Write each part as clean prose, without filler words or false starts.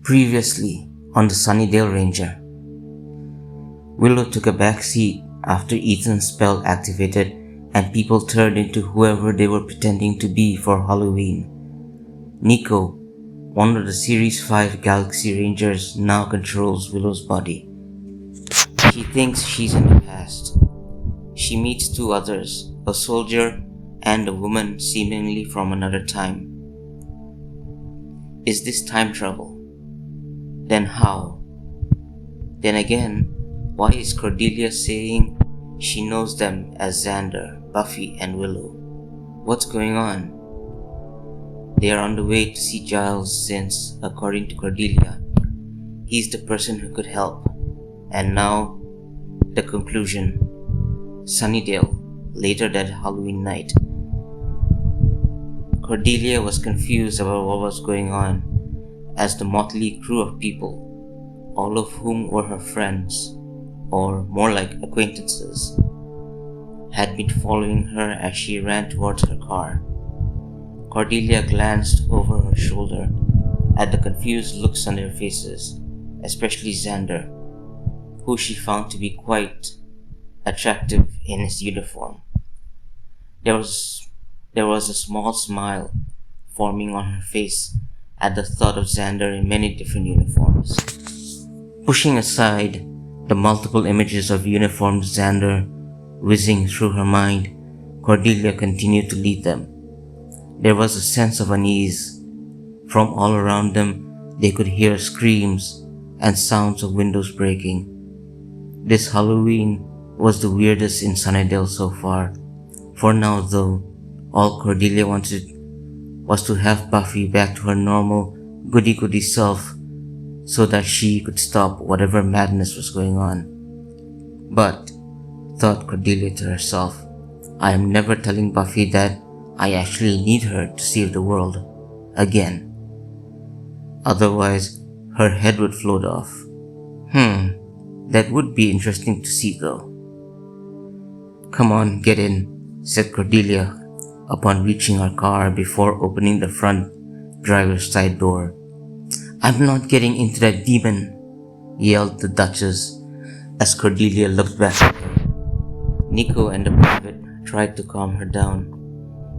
Previously on the Sunnydale Ranger, Willow took a back seat after Ethan's spell activated and people turned into whoever they were pretending to be for Halloween. Niko, one of the Series 5 Galaxy Rangers, now controls Willow's body. She thinks she's in the past. She meets two others, a soldier and a woman seemingly from another time. Is this time travel? Then how? Then again, why is Cordelia saying she knows them as Xander, Buffy, and Willow? What's going on? They are on the way to see Giles since, according to Cordelia, he's the person who could help. And now, the conclusion. Sunnydale, later that Halloween night. Cordelia was confused about what was going on, as the motley crew of people, all of whom were her friends, or more like acquaintances, had been following her as she ran towards her car. Cordelia glanced over her shoulder at the confused looks on their faces, especially Xander, who she found to be quite attractive in his uniform. There was a small smile forming on her face at the thought of Xander in many different uniforms. Pushing aside the multiple images of uniformed Xander whizzing through her mind, Cordelia continued to lead them. There was a sense of unease. From all around them, they could hear screams and sounds of windows breaking. This Halloween was the weirdest in Sunnydale so far. For now though, all Cordelia wanted was to have Buffy back to her normal goody-goody self so that she could stop whatever madness was going on. But, thought Cordelia to herself, I am never telling Buffy that I actually need her to save the world again. Otherwise, her head would float off. That would be interesting to see though. Come on, get in, said Cordelia upon reaching our car before opening the front driver's side door. I'm not getting into that demon, yelled the Duchess as Cordelia looked back at her. Niko and the private tried to calm her down.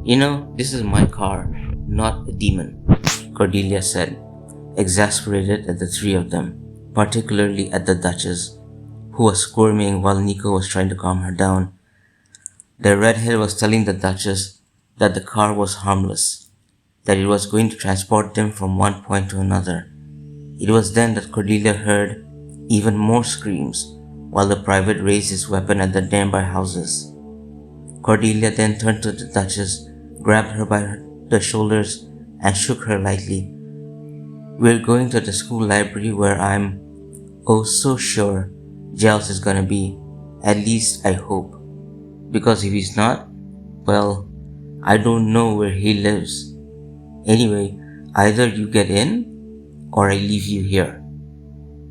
You know, this is my car, not a demon, Cordelia said, exasperated at the three of them, particularly at the Duchess, who was squirming while Niko was trying to calm her down. The redhead was telling the Duchess that the car was harmless, that it was going to transport them from one point to another. It was then that Cordelia heard even more screams while the private raised his weapon at the nearby houses. Cordelia then turned to the Duchess, grabbed her by the shoulders, and shook her lightly. We're going to the school library where I'm so sure Giles is gonna be. At least I hope. Because if he's not, well, I don't know where he lives. Anyway, either you get in, or I leave you here.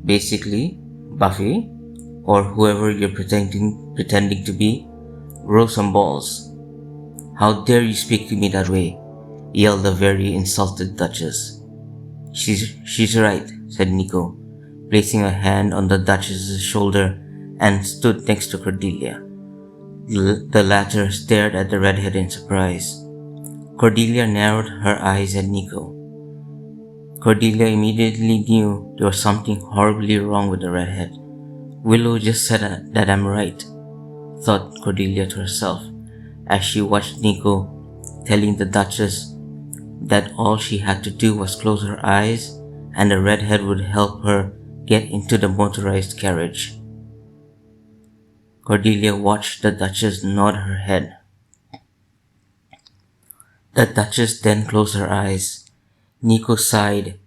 Basically, Buffy, or whoever you're pretending to be, grow some balls. How dare you speak to me that way, yelled the very insulted Duchess. She's right, said Niko, placing a hand on the Duchess's shoulder and stood next to Cordelia. The latter stared at the redhead in surprise. Cordelia narrowed her eyes at Niko. Cordelia immediately knew there was something horribly wrong with the redhead. Willow just said that I'm right, thought Cordelia to herself, as she watched Niko telling the Duchess that all she had to do was close her eyes and the redhead would help her get into the motorized carriage. Cordelia watched the Duchess nod her head. The Duchess then closed her eyes. Niko sighed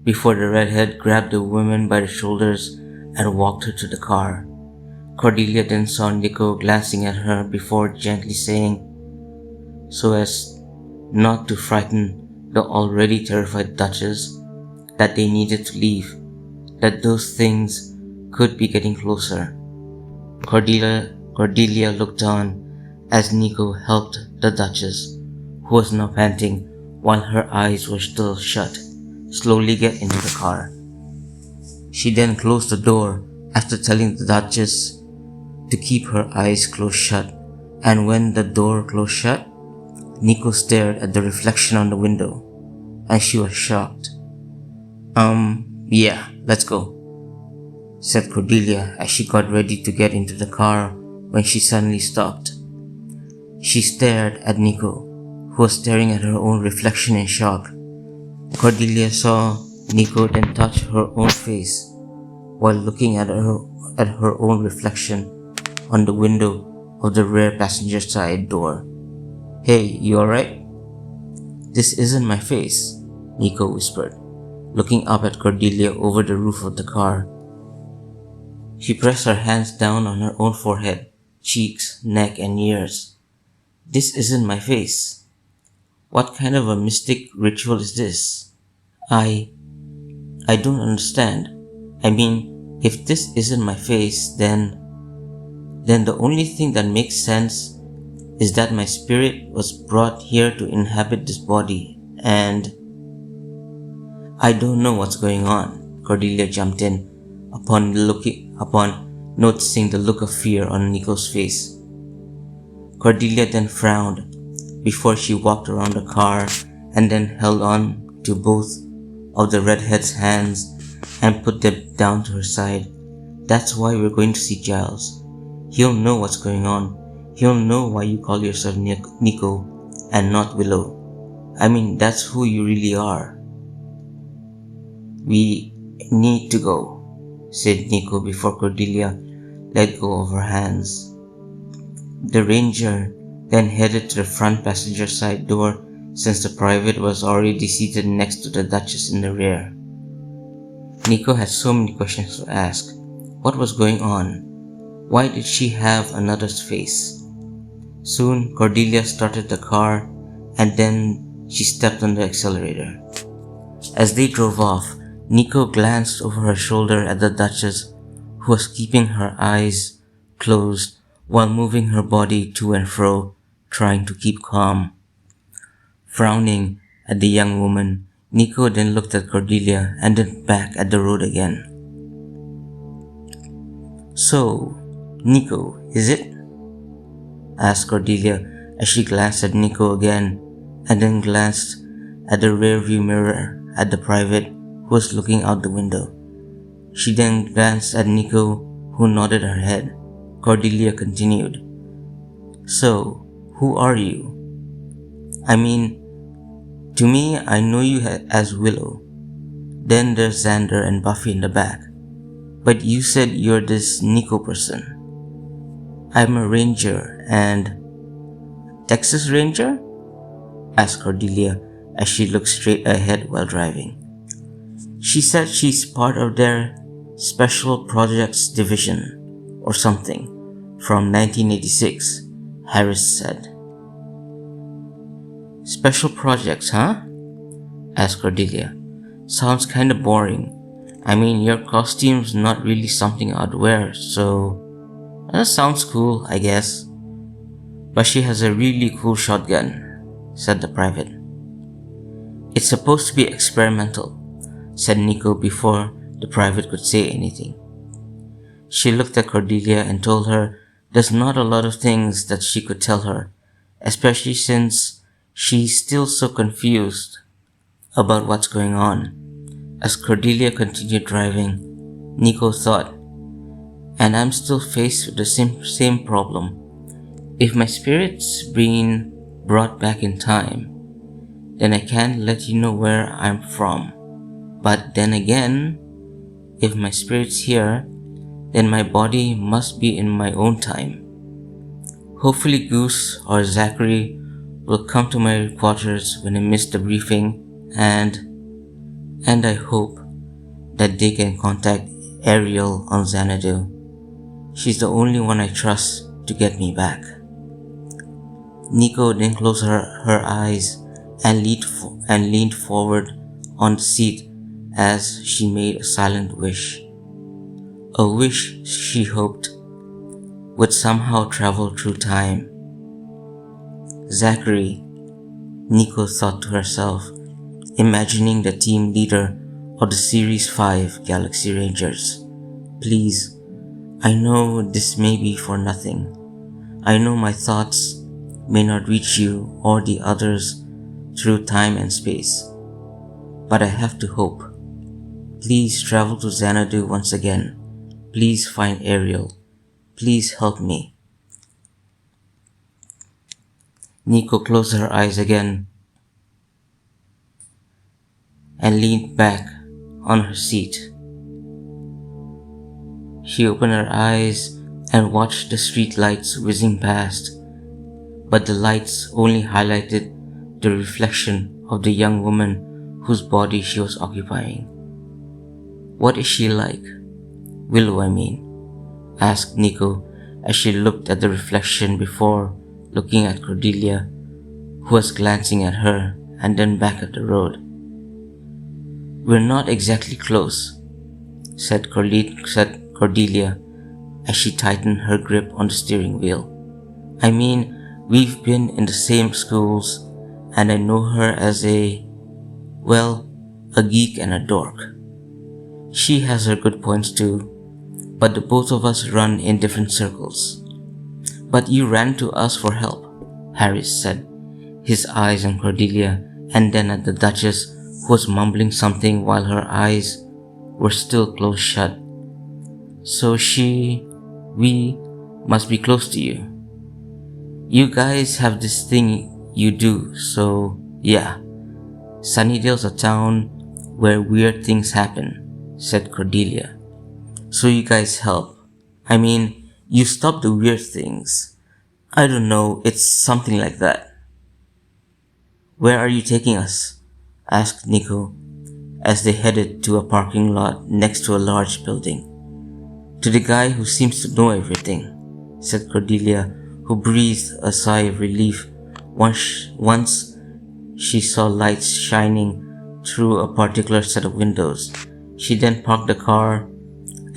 before the redhead grabbed the woman by the shoulders and walked her to the car. Cordelia then saw Niko glancing at her before gently saying, so as not to frighten the already terrified Duchess, that they needed to leave, that those things could be getting closer. Cordelia looked on as Niko helped the Duchess, who was now panting while her eyes were still shut, slowly get into the car. She then closed the door after telling the Duchess to keep her eyes closed shut, and when the door closed shut, Niko stared at the reflection on the window, and she was shocked. Yeah, let's go, said Cordelia as she got ready to get into the car when she suddenly stopped. She stared at Niko, who was staring at her own reflection in shock. Cordelia saw Niko then touch her own face while looking at her own reflection on the window of the rear passenger side door. Hey, you alright? This isn't my face, Niko whispered, looking up at Cordelia over the roof of the car. She pressed her hands down on her own forehead, cheeks, neck, and ears. This isn't my face. What kind of a mystic ritual is this? I don't understand. I mean, if this isn't my face, then the only thing that makes sense is that my spirit was brought here to inhabit this body, and I don't know what's going on, Cordelia jumped in upon noticing the look of fear on Niko's face. Cordelia then frowned before she walked around the car and then held on to both of the redhead's hands and put them down to her side. That's why we're going to see Giles. He'll know what's going on. He'll know why you call yourself Niko and not Willow. I mean, that's who you really are. We need to go, said Niko before Cordelia let go of her hands. The ranger then headed to the front passenger side door since the private was already seated next to the Duchess in the rear. Niko had so many questions to ask. What was going on? Why did she have another's face? Soon, Cordelia started the car and then she stepped on the accelerator. As they drove off, Niko glanced over her shoulder at the Duchess, who was keeping her eyes closed while moving her body to and fro, trying to keep calm. Frowning at the young woman, Niko then looked at Cordelia and then back at the road again. So, Niko, is it? Asked Cordelia as she glanced at Niko again and then glanced at the rearview mirror at the private who was looking out the window. She then glanced at Niko, who nodded her head. Cordelia continued. So, who are you? I mean, to me, I know you as Willow. Then there's Xander and Buffy in the back. But you said you're this Niko person. I'm a ranger and... Texas Ranger? Asked Cordelia as she looked straight ahead while driving. She said she's part of their Special Projects Division or something from 1986, Harris said. Special projects, huh? Asked Cordelia. Sounds kinda boring. I mean, your costume's not really something I'd wear, so... That sounds cool, I guess. But she has a really cool shotgun, said the private. It's supposed to be experimental, said Niko before the private could say anything. She looked at Cordelia and told her there's not a lot of things that she could tell her, especially since she's still so confused about what's going on. As Cordelia continued driving, Niko thought, and I'm still faced with the same problem. If my spirit's been brought back in time, then I can't let you know where I'm from. But then again, if my spirit's here, then my body must be in my own time. Hopefully Goose or Zachary will come to my quarters when I miss the briefing, and I hope that they can contact Ariel on Sunnydale. She's the only one I trust to get me back. Niko then closed her eyes and leaned forward on the seat as she made a silent wish. A wish she hoped would somehow travel through time. Zachary, Niko thought to herself, imagining the team leader of the Series 5 Galaxy Rangers. Please, I know this may be for nothing. I know my thoughts may not reach you or the others through time and space, but I have to hope. Please travel to Xanadu once again. Please find Ariel. Please help me. Niko closed her eyes again and leaned back on her seat. She opened her eyes and watched the street lights whizzing past, but the lights only highlighted the reflection of the young woman whose body she was occupying. What is she like? Willow, I mean, asked Niko as she looked at the reflection before looking at Cordelia, who was glancing at her and then back at the road. We're not exactly close, said Cordelia as she tightened her grip on the steering wheel. I mean, we've been in the same schools and I know her as a geek and a dork. She has her good points too, but the both of us run in different circles. But you ran to us for help, Harris said, his eyes on Cordelia and then at the Duchess, who was mumbling something while her eyes were still closed shut. So we must be close to you. You guys have this thing you do, so yeah. Sunnydale's a town where weird things happen, said Cordelia. So you guys help. I mean, you stop the weird things. I don't know, it's something like that. Where are you taking us? Asked Niko as they headed to a parking lot next to a large building. To the guy who seems to know everything, said Cordelia, who breathed a sigh of relief once she saw lights shining through a particular set of windows. She then parked the car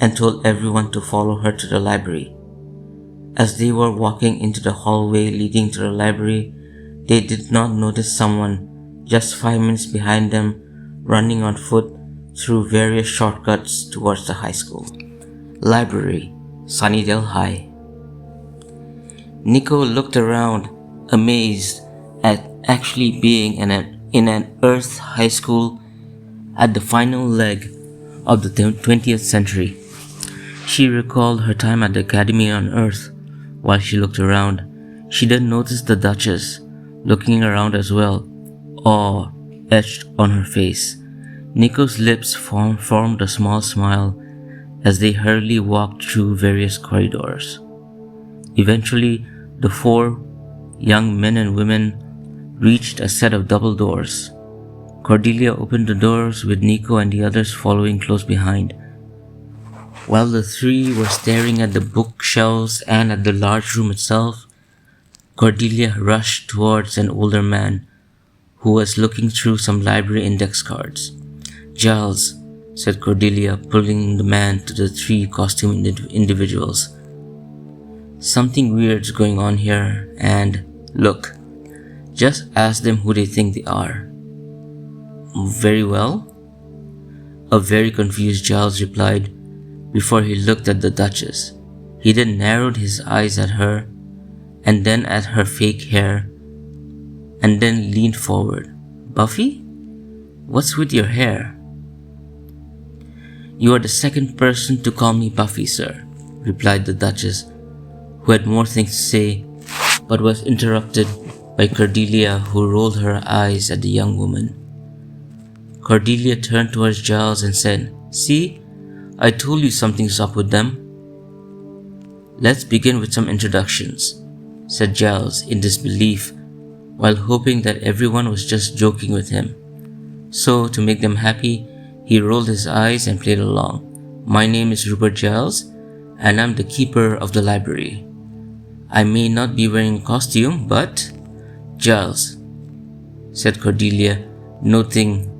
and told everyone to follow her to the library. As they were walking into the hallway leading to the library, they did not notice someone just 5 minutes behind them running on foot through various shortcuts towards the high school. Library, Sunnydale High. Niko looked around, amazed at actually being in an Earth high school at the final leg of the 20th century. She recalled her time at the academy on Earth. While she looked around, she then noticed the Duchess looking around as well, awe etched on her face. Niko's lips formed a small smile as they hurriedly walked through various corridors. Eventually, the 4 young men and women reached a set of double doors. Cordelia opened the doors with Niko and the others following close behind. While the 3 were staring at the bookshelves and at the large room itself, Cordelia rushed towards an older man who was looking through some library index cards. Giles, said Cordelia, pulling the man to the 3 costumed individuals. Something weird's going on here, and look, just ask them who they think they are. Very well, a very confused Giles replied before he looked at the Duchess. He then narrowed his eyes at her and then at her fake hair and then leaned forward. Buffy? What's with your hair? You are the second person to call me Buffy, sir, replied the Duchess, who had more things to say, but was interrupted by Cordelia, who rolled her eyes at the young woman. Cordelia turned towards Giles and said, See, I told you something's up with them. Let's begin with some introductions, said Giles in disbelief, while hoping that everyone was just joking with him. So, to make them happy, he rolled his eyes and played along. My name is Rupert Giles, and I'm the keeper of the library. I may not be wearing a costume, but... Giles, said Cordelia, noting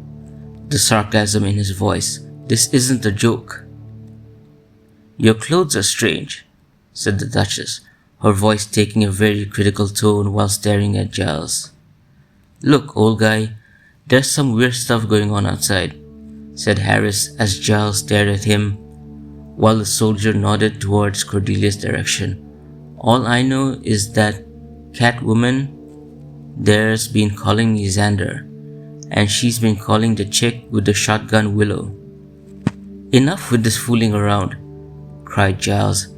the sarcasm in his voice. This isn't a joke. Your clothes are strange, said the Duchess, her voice taking a very critical tone while staring at Giles. Look, old guy, there's some weird stuff going on outside. said Harris as Giles stared at him while the soldier nodded towards Cordelia's direction. "All I know is that Catwoman there's been calling me Xander, and she's been calling the chick with the shotgun Willow." "Enough with this fooling around," cried Giles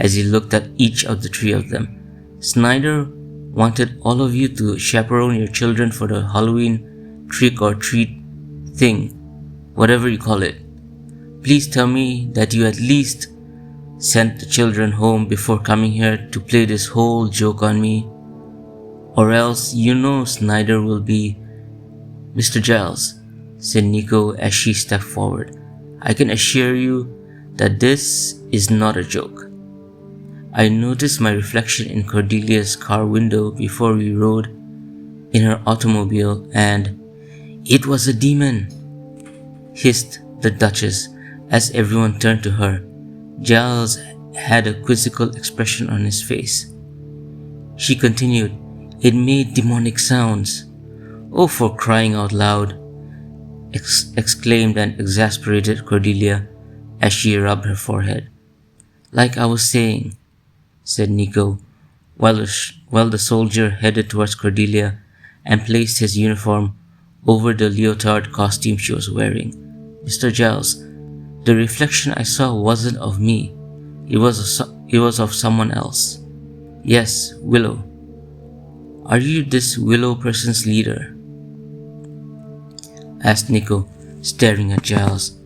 as he looked at each of the three of them. "Snyder wanted all of you to chaperone your children for the Halloween trick-or-treat thing, whatever you call it. Please tell me that you at least sent the children home before coming here to play this whole joke on me. Or else you know Snyder will be..." "Mr. Giles," said Niko as she stepped forward, "I can assure you that this is not a joke. I noticed my reflection in Cordelia's car window before we rode in her automobile, and it was a demon," hissed the Duchess as everyone turned to her. Giles had a quizzical expression on his face. She continued, "It made demonic sounds." "Oh, for crying out loud!" exclaimed and exasperated Cordelia as she rubbed her forehead. "Like I was saying," said Niko, while the soldier headed towards Cordelia and placed his uniform over the leotard costume she was wearing. "Mr. Giles, the reflection I saw wasn't of me. It was of someone else. Yes, Willow. Are you this Willow person's leader?" asked Niko, staring at Giles.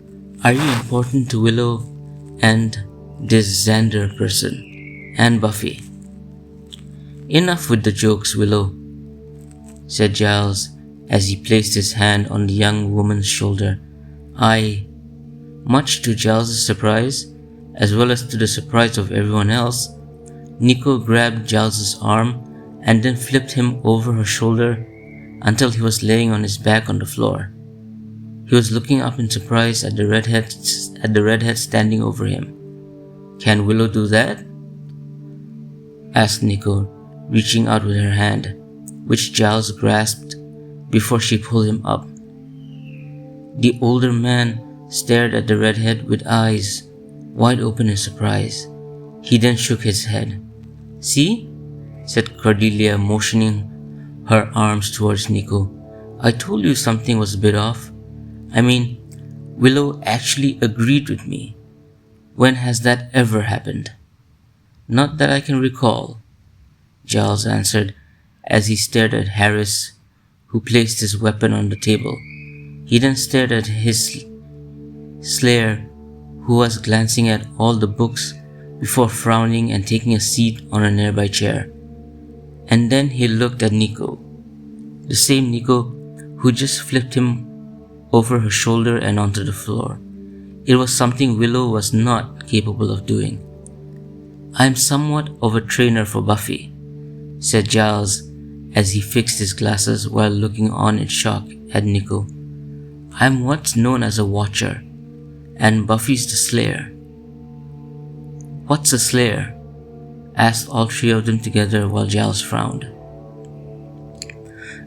"Are you important to Willow and this Xander person and Buffy?" "Enough with the jokes, Willow," said Giles as he placed his hand on the young woman's shoulder. Much to Giles' surprise, as well as to the surprise of everyone else, Niko grabbed Giles' arm and then flipped him over her shoulder until he was laying on his back on the floor. He was looking up in surprise at the redhead standing over him. "Can Willow do that?" asked Niko, reaching out with her hand, which Giles grasped before she pulled him up. The older man stared at the redhead with eyes wide open in surprise. He then shook his head. "See?" said Cordelia, motioning her arms towards Niko. "I told you something was a bit off. I mean, Willow actually agreed with me. When has that ever happened?" "Not that I can recall," Giles answered as he stared at Harris, who placed his weapon on the table. He then stared at his slayer, who was glancing at all the books before frowning and taking a seat on a nearby chair. And then he looked at Niko, the same Niko who just flipped him over her shoulder and onto the floor. It was something Willow was not capable of doing. "I'm somewhat of a trainer for Buffy," said Giles as he fixed his glasses while looking on in shock at Niko. "I'm what's known as a watcher, and Buffy's the slayer." "What's a slayer?" asked all three of them together while Giles frowned.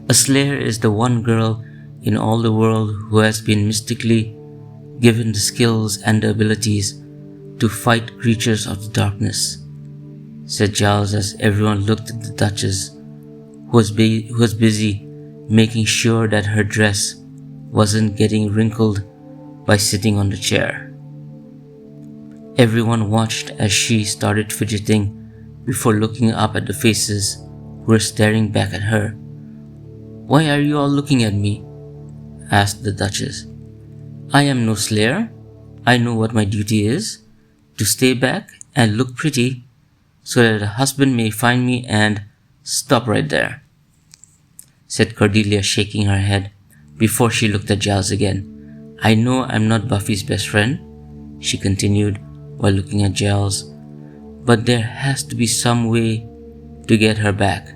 "A slayer is the one girl in all the world who has been mystically given the skills and the abilities to fight creatures of the darkness," said Giles as everyone looked at the Duchess, who was busy making sure that her dress wasn't getting wrinkled by sitting on the chair. Everyone watched as she started fidgeting before looking up at the faces who were staring back at her. "Why are you all looking at me?" asked the Duchess. "I am no slayer. I know what my duty is, to stay back and look pretty so that a husband may find me and..." "Stop right there," said Cordelia, shaking her head before she looked at Giles again. "I know I'm not Buffy's best friend," she continued while looking at Giles, "but there has to be some way to get her back.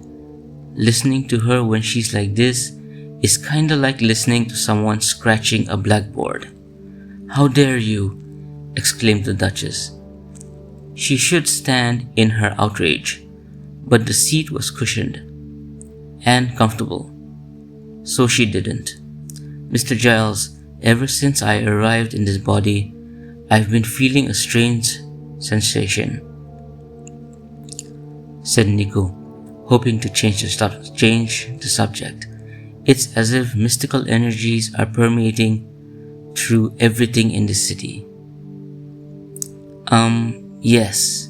Listening to her when she's like this is kinda like listening to someone scratching a blackboard." "How dare you!" exclaimed the Duchess. She should stand in her outrage, but the seat was cushioned and comfortable, so she didn't. "Mr. Giles, Ever since I arrived in this body, I've been feeling a strange sensation, said Niko, hoping to change the subject. It's as if mystical energies are permeating through everything in the city. Yes,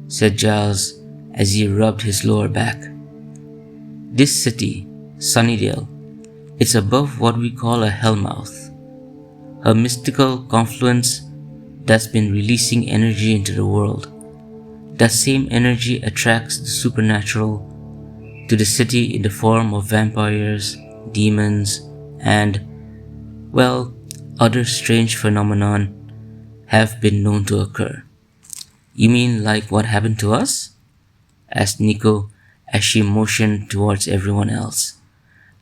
said Giles as he rubbed his lower back. This city, Sunnydale, it's above what we call a hellmouth, a mystical confluence that's been releasing energy into the world. That same energy attracts the supernatural to the city in the form of vampires, demons, and, well, other strange phenomenon have been known to occur. You mean like what happened to us? Asked Niko as she motioned towards everyone else.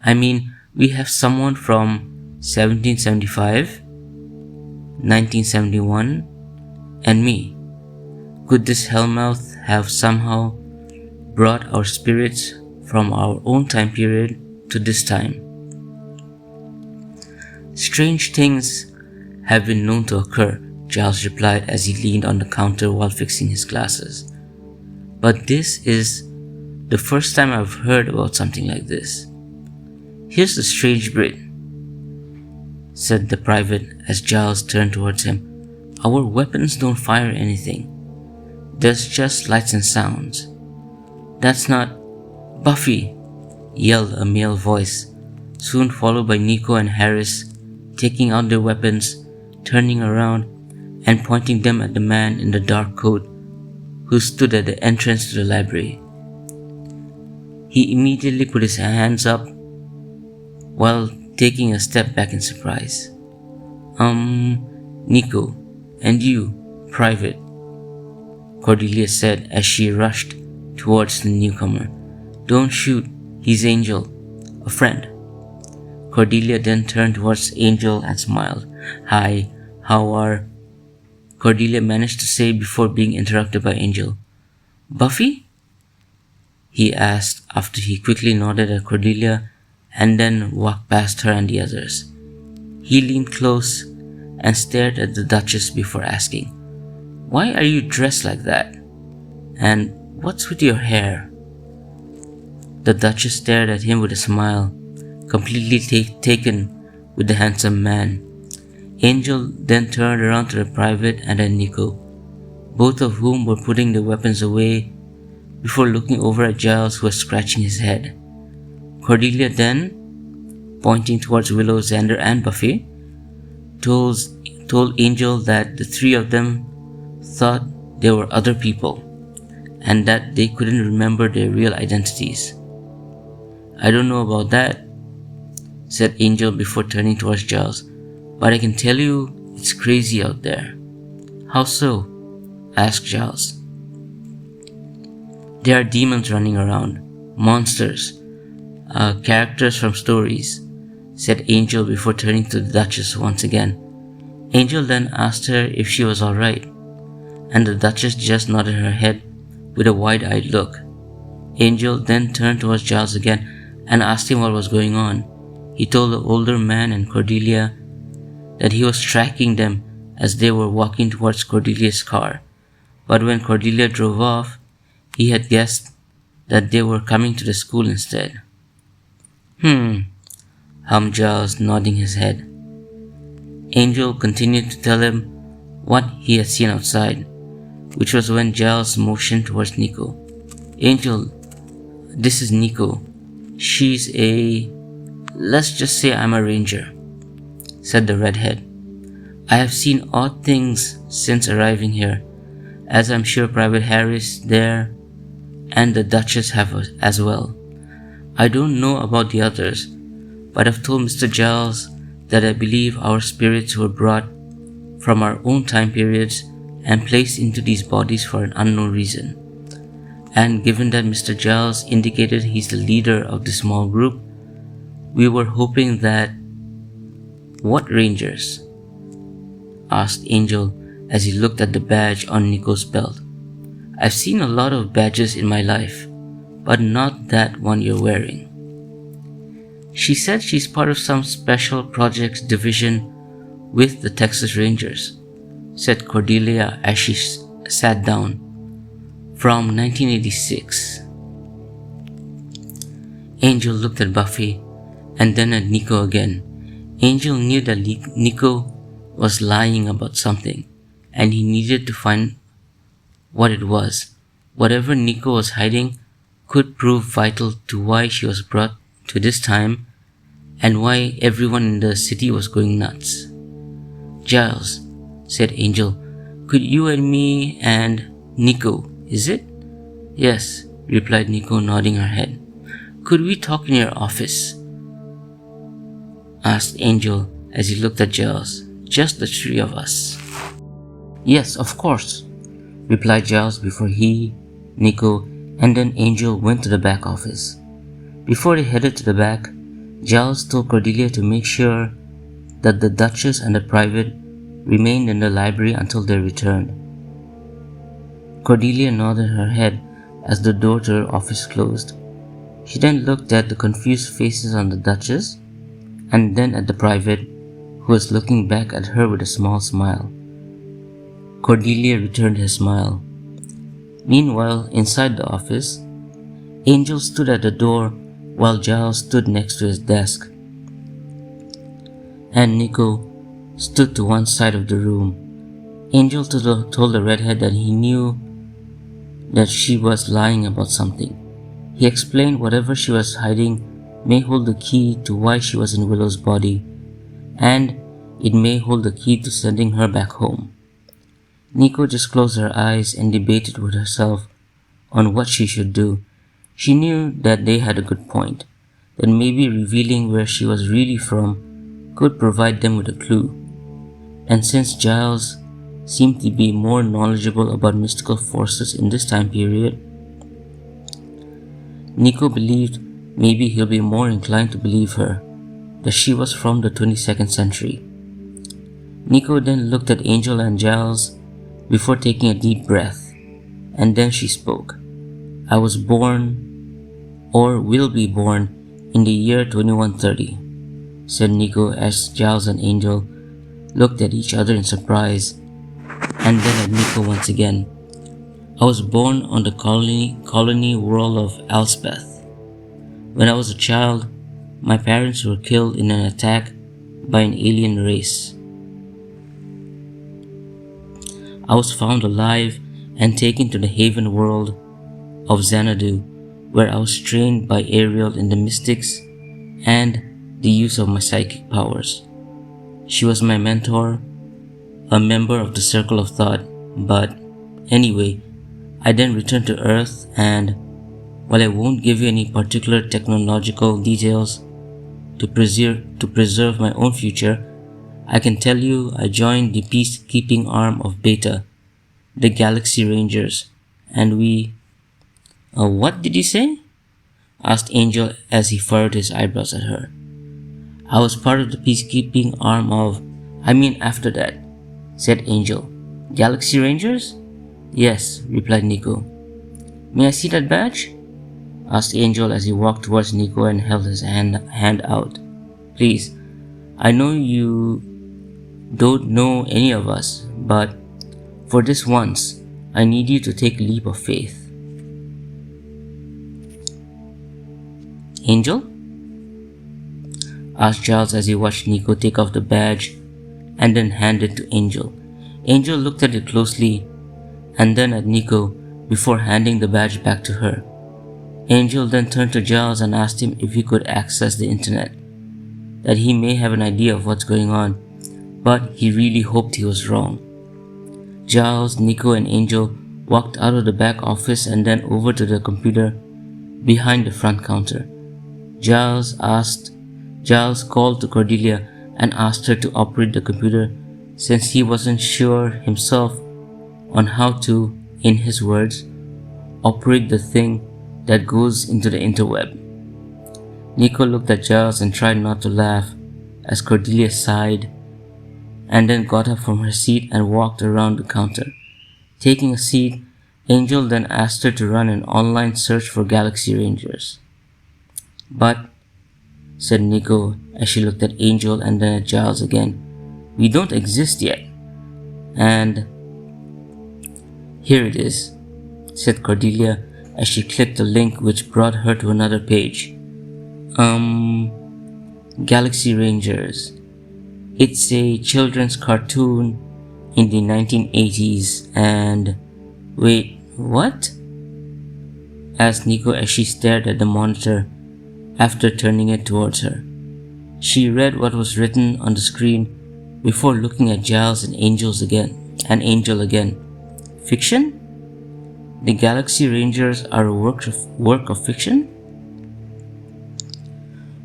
I mean, we have someone from 1775, 1971, and me. Could this hellmouth have somehow brought our spirits from our own time period to this time? Strange things have been known to occur, Giles replied as he leaned on the counter while fixing his glasses. But this is the first time I've heard about something like this. Here's the strange bit, said the private as Giles turned towards him. Our weapons don't fire anything. There's just lights and sounds. That's not Buffy, yelled a male voice, soon followed by Niko and Harris taking out their weapons, turning around and pointing them at the man in the dark coat who stood at the entrance to the library. He immediately put his hands up while taking a step back in surprise. Niko, and you, Private, Cordelia said as she rushed towards the newcomer. Don't shoot, he's Angel, a friend. Cordelia then turned towards Angel and smiled. Hi, how are... Cordelia managed to say before being interrupted by Angel. Buffy? He asked after he quickly nodded at Cordelia and then walked past her and the others. He leaned close and stared at the Duchess before asking, Why are you dressed like that? And what's with your hair? The Duchess stared at him with a smile, completely taken with the handsome man. Angel then turned around to the private and then Niko, both of whom were putting their weapons away before looking over at Giles who was scratching his head. Cordelia then, pointing towards Willow, Xander and Buffy, told Angel that the three of them thought they were other people and that they couldn't remember their real identities. I don't know about that, said Angel before turning towards Giles, but I can tell you it's crazy out there. How so? Asked Giles. There are demons running around, monsters, characters from stories, said Angel before turning to the Duchess once again. Angel then asked her if she was alright, and the Duchess just nodded her head with a wide-eyed look. Angel then turned towards Giles again and asked him what was going on. He told the older man and Cordelia that he was tracking them as they were walking towards Cordelia's car, but when Cordelia drove off, he had guessed that they were coming to the school instead. Hummed Giles, nodding his head. Angel continued to tell him what he had seen outside, which was when Giles motioned towards Niko. Angel, this is Niko. She's a... let's just say I'm a ranger, said the redhead. I have seen odd things since arriving here, as I'm sure Private Harris there and the Duchess have as well. I don't know about the others, but I've told Mr. Giles that I believe our spirits were brought from our own time periods and placed into these bodies for an unknown reason. And given that Mr. Giles indicated he's the leader of the small group, we were hoping that... What rangers? Asked Angel as he looked at the badge on Niko's belt. I've seen a lot of badges in my life, but not that one you're wearing. She said she's part of some special projects division With the Texas Rangers, said Cordelia as she sat down. From 1986. Angel looked at Buffy and then at Niko again. Angel knew that Niko was lying about something, and he needed to find what it was. Whatever Niko was hiding could prove vital to why she was brought to this time and why everyone in the city was going nuts. Giles, said Angel, could you and me and Niko, is it? Yes, replied Niko, nodding her head. Could we talk in your office? Asked Angel as he looked at Giles. Just the three of us. Yes, of course, replied Giles before he, Niko, and then Angel went to the back office. Before they headed to the back, Giles told Cordelia to make sure that the Duchess and the private remained in the library until they returned. Cordelia nodded her head as the door to her office closed. She then looked at the confused faces on the Duchess and then at the private, who was looking back at her with a small smile. Cordelia returned his smile. Meanwhile, inside the office, Angel stood at the door while Giles stood next to his desk, and Niko stood to one side of the room. Angel told the redhead that he knew that she was lying about something. He explained whatever she was hiding may hold the key to why she was in Willow's body, and it may hold the key to sending her back home. Niko just closed her eyes and debated with herself on what she should do. She knew that they had a good point, that maybe revealing where she was really from could provide them with a clue. And since Giles seemed to be more knowledgeable about mystical forces in this time period, Niko believed maybe he'll be more inclined to believe her, that she was from the 22nd century. Niko then looked at Angel and Giles before taking a deep breath, and then she spoke. I was born, or will be born, in the year 2130, said Niko as Giles and Angel looked at each other in surprise, and then at Niko once again. I was born on the colony world of Elspeth. When I was a child, my parents were killed in an attack by an alien race. I was found alive and taken to the haven world of Xanadu, where I was trained by Ariel in the mystics and the use of my psychic powers. She was my mentor, a member of the Circle of Thought, but anyway, I then returned to Earth, and while I won't give you any particular technological details to preserve my own future, I can tell you I joined the peacekeeping arm of Beta, the Galaxy Rangers, and we... what did you say? Asked Angel as he furrowed his eyebrows at her. I was part of the peacekeeping arm of... after that, said Angel. Galaxy Rangers? Yes, replied Niko. May I see that badge? Asked Angel as he walked towards Niko and held his hand out. Please, I know you don't know any of us, but for this once, I need you to take a leap of faith. Angel? Asked Giles as he watched Niko take off the badge and then hand it to Angel. Angel looked at it closely and then at Niko before handing the badge back to her. Angel then turned to Giles and asked him if he could access the internet, that he may have an idea of what's going on, but he really hoped he was wrong. Giles, Niko, and Angel walked out of the back office and then over to the computer behind the front counter. Giles called to Cordelia and asked her to operate the computer since he wasn't sure himself on how to, in his words, operate the thing that goes into the interweb. Niko looked at Giles and tried not to laugh as Cordelia sighed and then got up from her seat and walked around the counter. Taking a seat, Angel then asked her to run an online search for Galaxy Rangers. But, said Niko as she looked at Angel and then at Giles again, We don't exist yet. And here it is, said Cordelia as she clicked the link which brought her to another page. Galaxy Rangers. It's a children's cartoon in the 1980s and... Wait, what? Asked Niko as she stared at the monitor after turning it towards her. She read what was written on the screen before looking at Giles and Angel again. Fiction? The Galaxy Rangers are a work of fiction?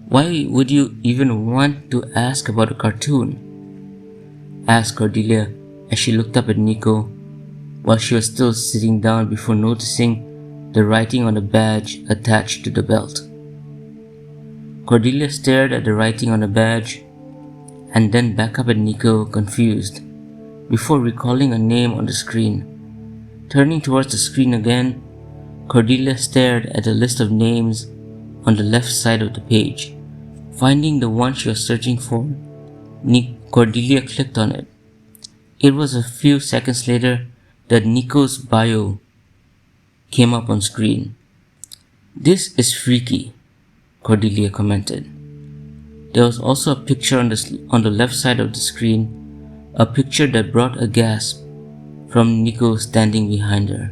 Why would you even want to ask about a cartoon? Asked Cordelia as she looked up at Niko while she was still sitting down before noticing the writing on the badge attached to the belt. Cordelia stared at the writing on the badge and then back up at Niko, confused, before recalling a name on the screen. Turning towards the screen again, Cordelia stared at the list of names on the left side of the page. Finding the one she was searching for, Cordelia clicked on it. It was a few seconds later that Niko's bio came up on screen. "This is freaky," Cordelia commented. There was also a picture on the left side of the screen, a picture that brought a gasp from Niko standing behind her.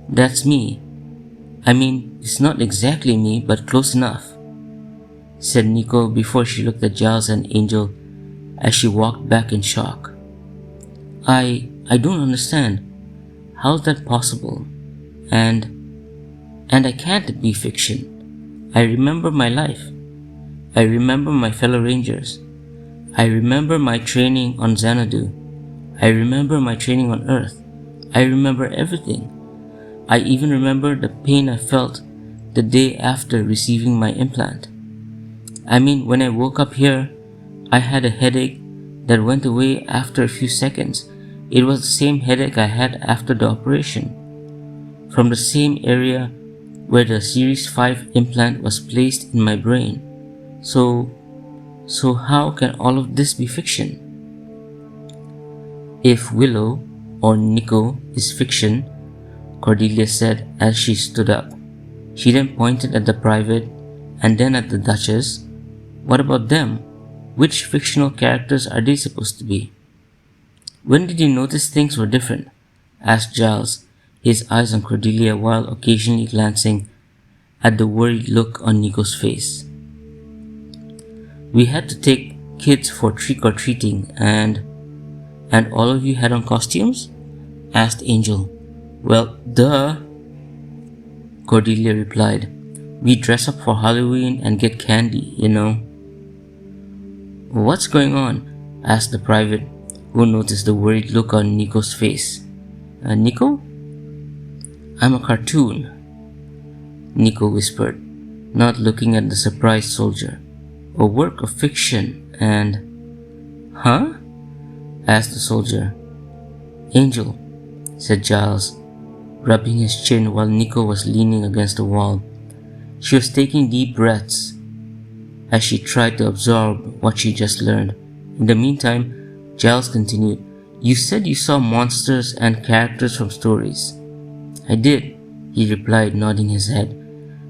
That's me. I mean, it's not exactly me, but close enough," said Niko before she looked at Giles and Angel as she walked back in shock. I don't understand. How's that possible? And I can't be fiction. I remember my life. I remember my fellow Rangers. I remember my training on Xanadu. I remember my training on Earth. I remember everything. I even remember the pain I felt the day after receiving my implant. I mean, when I woke up here, I had a headache that went away after a few seconds. It was the same headache I had after the operation, from the same area where the Series 5 implant was placed in my brain. So how can all of this be fiction? If Willow or Niko is fiction, Cordelia said as she stood up. She then pointed at the private and then at the Duchess. What about them? Which fictional characters are they supposed to be? When did you notice things were different? Asked Giles, his eyes on Cordelia while occasionally glancing at the worried look on Niko's face. We had to take kids for trick-or-treating and all of you had on costumes? Asked Angel. Well, duh, Cordelia replied. We dress up for Halloween and get candy, you know. What's going on? Asked the private, who noticed the worried look on Niko's face. Niko? I'm a cartoon, Niko whispered, not looking at the surprised soldier. A work of fiction and... Huh? Asked the soldier. Angel, said Giles, rubbing his chin while Niko was leaning against the wall. She was taking deep breaths as she tried to absorb what she just learned. In the meantime, Giles continued, You said you saw monsters and characters from stories. I did, he replied, nodding his head.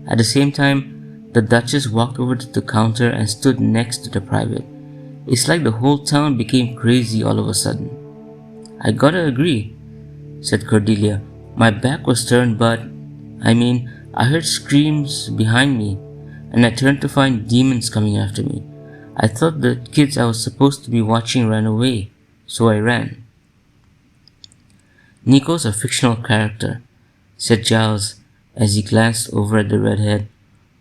At the same time, the Duchess walked over to the counter and stood next to the private. It's like the whole town became crazy all of a sudden. I gotta agree, said Cordelia. My back was turned, but I heard screams behind me, and I turned to find demons coming after me. I thought the kids I was supposed to be watching ran away, so I ran. Niko's a fictional character, said Giles as he glanced over at the redhead,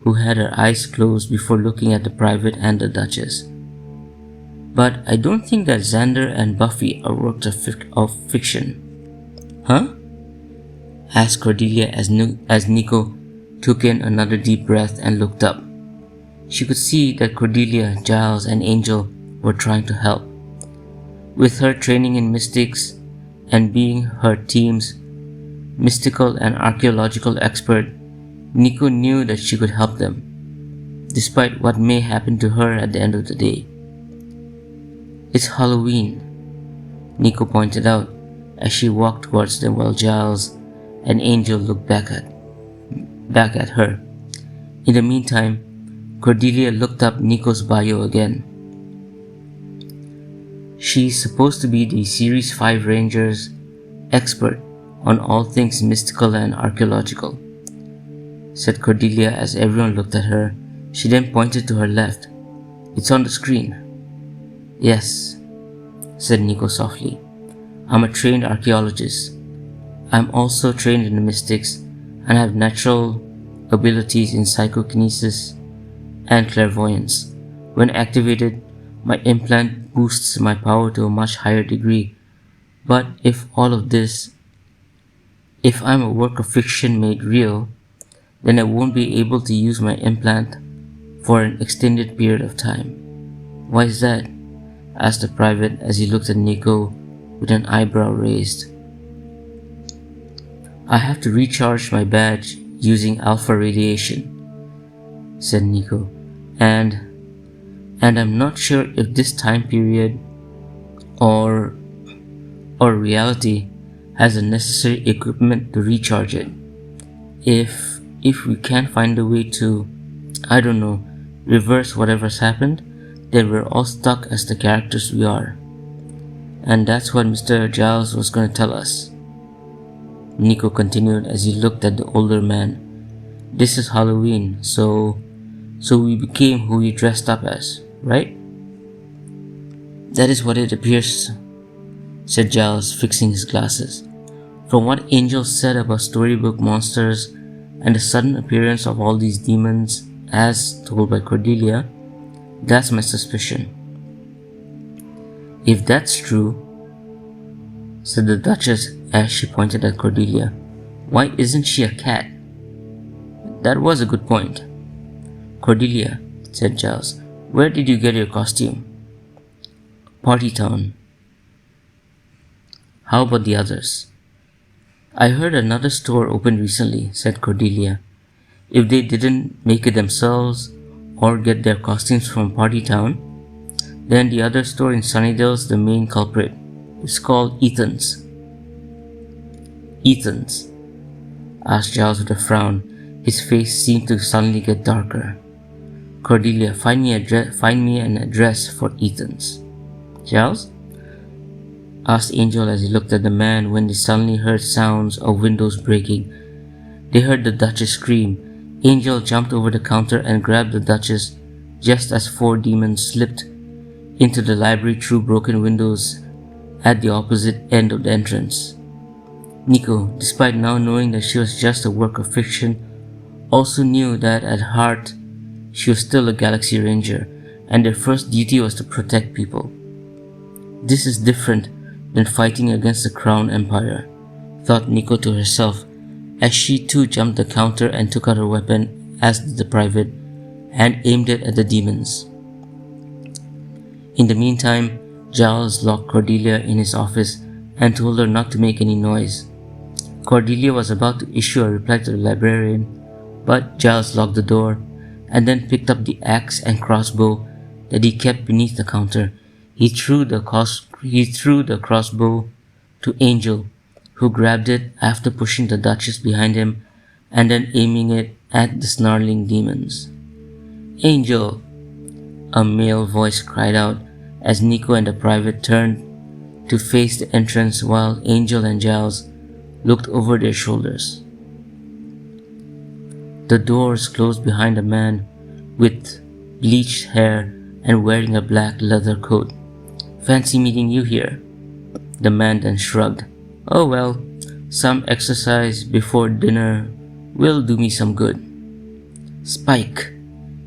who had her eyes closed before looking at the private and the Duchess. But I don't think that Xander and Buffy are works of fiction. Huh? Asked Cordelia as Niko took in another deep breath and looked up. She could see that Cordelia, Giles, and Angel were trying to help. With her training in mystics and being her team's mystical and archaeological expert, Niko knew that she could help them, despite what may happen to her at the end of the day. It's Halloween, Niko pointed out as she walked towards them while Giles and Angel looked back at her. In the meantime, Cordelia looked up Niko's bio again. She's supposed to be the Series 5 Ranger's expert on all things mystical and archaeological, said Cordelia as everyone looked at her. She then pointed to her left. It's on the screen. Yes, said Niko softly. I'm a trained archaeologist. I'm also trained in the mystics and have natural abilities in psychokinesis and clairvoyance. When activated, my implant boosts my power to a much higher degree. But if I'm a work of fiction made real, then I won't be able to use my implant for an extended period of time. Why is that? Asked the private as he looked at Niko with an eyebrow raised. I have to recharge my badge using alpha radiation, said Niko, and I'm not sure if this time period or reality has the necessary equipment to recharge it. If we can't find a way to, I don't know, reverse whatever's happened, then we're all stuck as the characters we are. And that's what Mr. Giles was going to tell us, Niko continued as he looked at the older man. This is Halloween, so we became who we dressed up as, right? That is what it appears, said Giles, fixing his glasses. From what Angel said about storybook monsters and the sudden appearance of all these demons, as told by Cordelia, that's my suspicion. If that's true, said the Duchess as she pointed at Cordelia, why isn't she a cat? That was a good point. Cordelia, said Giles, where did you get your costume? Party Town. How about the others? I heard another store opened recently, said Cordelia. If they didn't make it themselves or get their costumes from Party Town, then the other store in Sunnydale's the main culprit. It's called Ethan's. Ethan's? Asked Giles with a frown. His face seemed to suddenly get darker. Cordelia, find me an address for Ethan's. Giles? Asked Angel as he looked at the man when they suddenly heard sounds of windows breaking. They heard the Duchess scream. Angel jumped over the counter and grabbed the Duchess just as 4 demons slipped into the library through broken windows at the opposite end of the entrance. Niko, despite now knowing that she was just a work of fiction, also knew that at heart she was still a Galaxy Ranger and their first duty was to protect people. This is different than fighting against the Crown Empire, thought Niko to herself as she too jumped the counter and took out her weapon, as did the private, and aimed it at the demons. In the meantime, Giles locked Cordelia in his office and told her not to make any noise. Cordelia was about to issue a reply to the librarian, but Giles locked the door and then picked up the axe and crossbow that he kept beneath the counter. He threw the crossbow to Angel, who grabbed it after pushing the Duchess behind him and then aiming it at the snarling demons. Angel! A male voice cried out as Niko and the private turned to face the entrance while Angel and Giles looked over their shoulders. The doors closed behind a man with bleached hair and wearing a black leather coat. Fancy meeting you here. The man then shrugged. Oh well, some exercise before dinner will do me some good. Spike,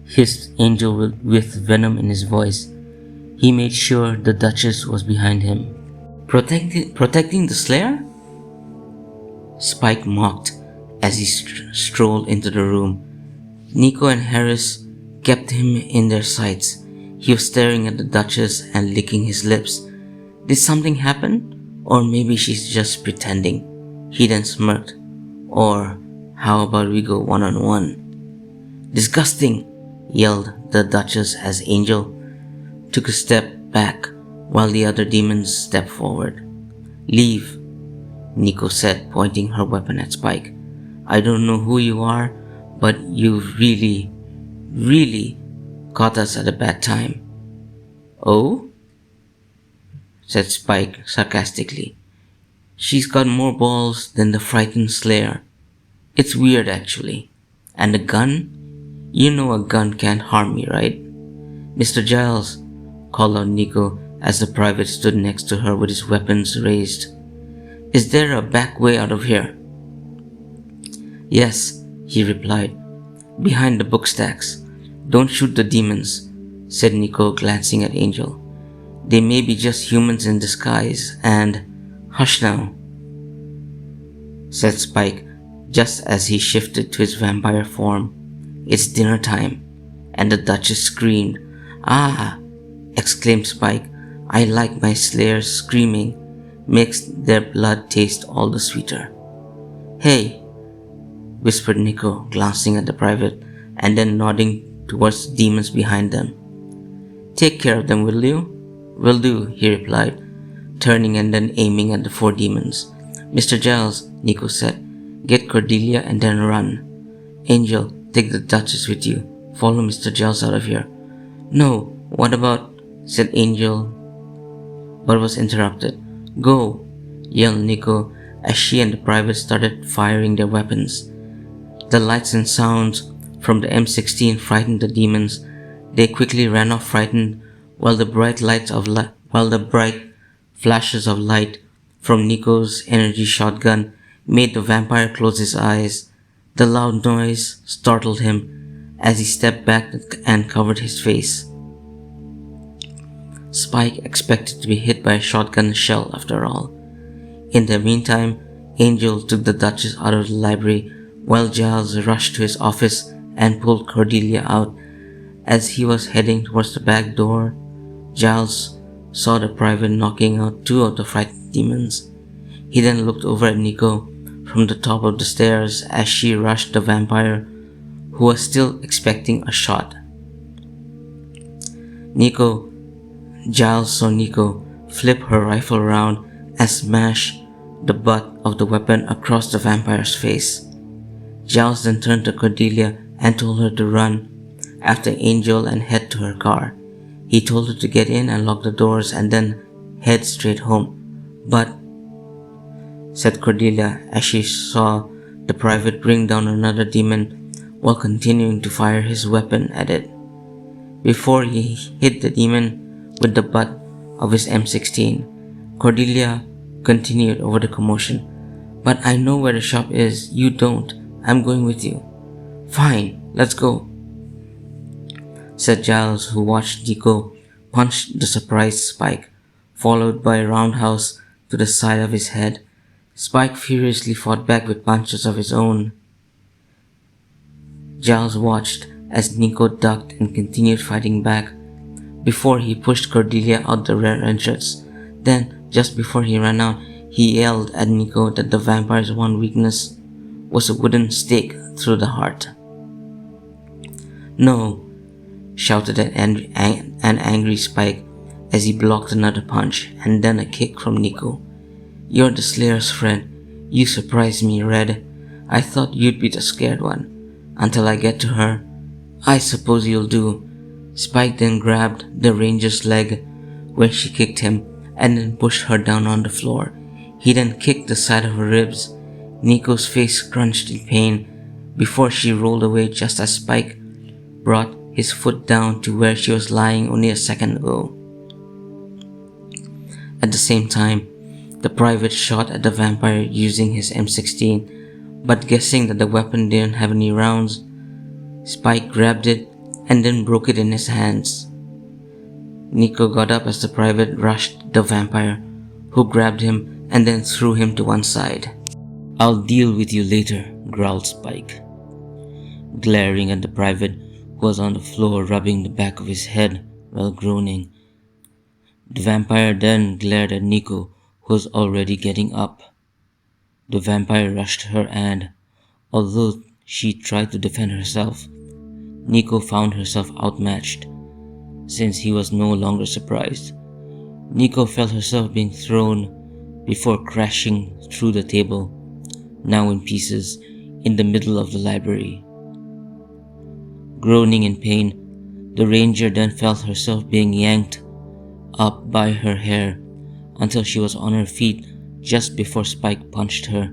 hissed Angel with venom in his voice. He made sure the Duchess was behind him. Protecting the Slayer? Spike mocked as he strolled into the room. Niko and Harris kept him in their sights. He was staring at the Duchess and licking his lips. Did something happen? Or maybe she's just pretending. He then smirked. Or how about we go one-on-one? Disgusting! Yelled the Duchess as Angel took a step back while the other demons stepped forward. "Leave," Niko said, pointing her weapon at Spike. "I don't know who you are, but you really caught us at a bad time." "Oh?" said Spike sarcastically. "She's got more balls than the frightened Slayer. It's weird, actually. And a gun? You know a gun can't harm me, right?" "Mr. Giles," called out Niko as the private stood next to her with his weapons raised. "Is there a back way out of here?" "Yes," he replied. "Behind the book stacks. Don't shoot the demons," said Niko, glancing at Angel. "They may be just humans in disguise, and—" "Hush now," said Spike, just as he shifted to his vampire form. "It's dinner time." And the Duchess screamed. "Ah!" exclaimed Spike. "I like my slayers screaming. Makes their blood taste all the sweeter." "Hey," whispered Niko, glancing at the private and then nodding towards the demons behind them. "Take care of them, will you?" "Will do," he replied, turning and then aiming at the 4 demons. "Mr. Giles," Niko said, "get Cordelia and then run. Angel, take the Duchess with you. Follow Mr. Giles out of here." "No, what about—" said Angel, but was interrupted. "Go," yelled Niko as she and the private started firing their weapons. The lights and sounds from the M16 frightened the demons. They quickly ran off frightened, while the bright flashes of light from Niko's energy shotgun made the vampire close his eyes. The loud noise startled him as he stepped back and covered his face. Spike expected to be hit by a shotgun shell after all. In the meantime, Angel took the Duchess out of the library while Giles rushed to his office and pulled Cordelia out. As he was heading towards the back door, Giles saw the private knocking out 2 of the frightened demons. He then looked over at Niko from the top of the stairs as she rushed the vampire, who was still expecting a shot. Giles saw Niko flip her rifle around and smash the butt of the weapon across the vampire's face. Giles then turned to Cordelia and told her to run after Angel and head to her car. He told her to get in and lock the doors and then head straight home. "But," said Cordelia as she saw the private bring down another demon while continuing to fire his weapon at it. Before he hit the demon with the butt of his M16, Cordelia continued over the commotion. "But I know where the shop is. You don't. I'm going with you." "Fine, let's go," said Giles, who watched Niko punch the surprised Spike, followed by a roundhouse to the side of his head. Spike furiously fought back with punches of his own. Giles watched as Niko ducked and continued fighting back before he pushed Cordelia out the rear entrance. Then, just before he ran out, he yelled at Niko that the vampire's one weakness was a wooden stake through the heart. "No," shouted an angry Spike as he blocked another punch and then a kick from Niko. "You're the Slayer's friend. You surprised me, Red. I thought you'd be the scared one. Until I get to her. I suppose you'll do." Spike then grabbed the ranger's leg when she kicked him and then pushed her down on the floor. He then kicked the side of her ribs. Niko's face crunched in pain before she rolled away just as Spike brought his foot down to where she was lying only a second ago. At the same time, the private shot at the vampire using his M16, but guessing that the weapon didn't have any rounds, Spike grabbed it and then broke it in his hands. Niko got up as the private rushed the vampire, who grabbed him and then threw him to one side. "I'll deal with you later," growled Spike, glaring at the private, who was on the floor rubbing the back of his head while groaning. The vampire then glared at Niko, who was already getting up. The vampire rushed her and, although she tried to defend herself, Niko found herself outmatched, since he was no longer surprised. Niko felt herself being thrown before crashing through the table, now in pieces, in the middle of the library. Groaning in pain, the ranger then felt herself being yanked up by her hair until she was on her feet just before Spike punched her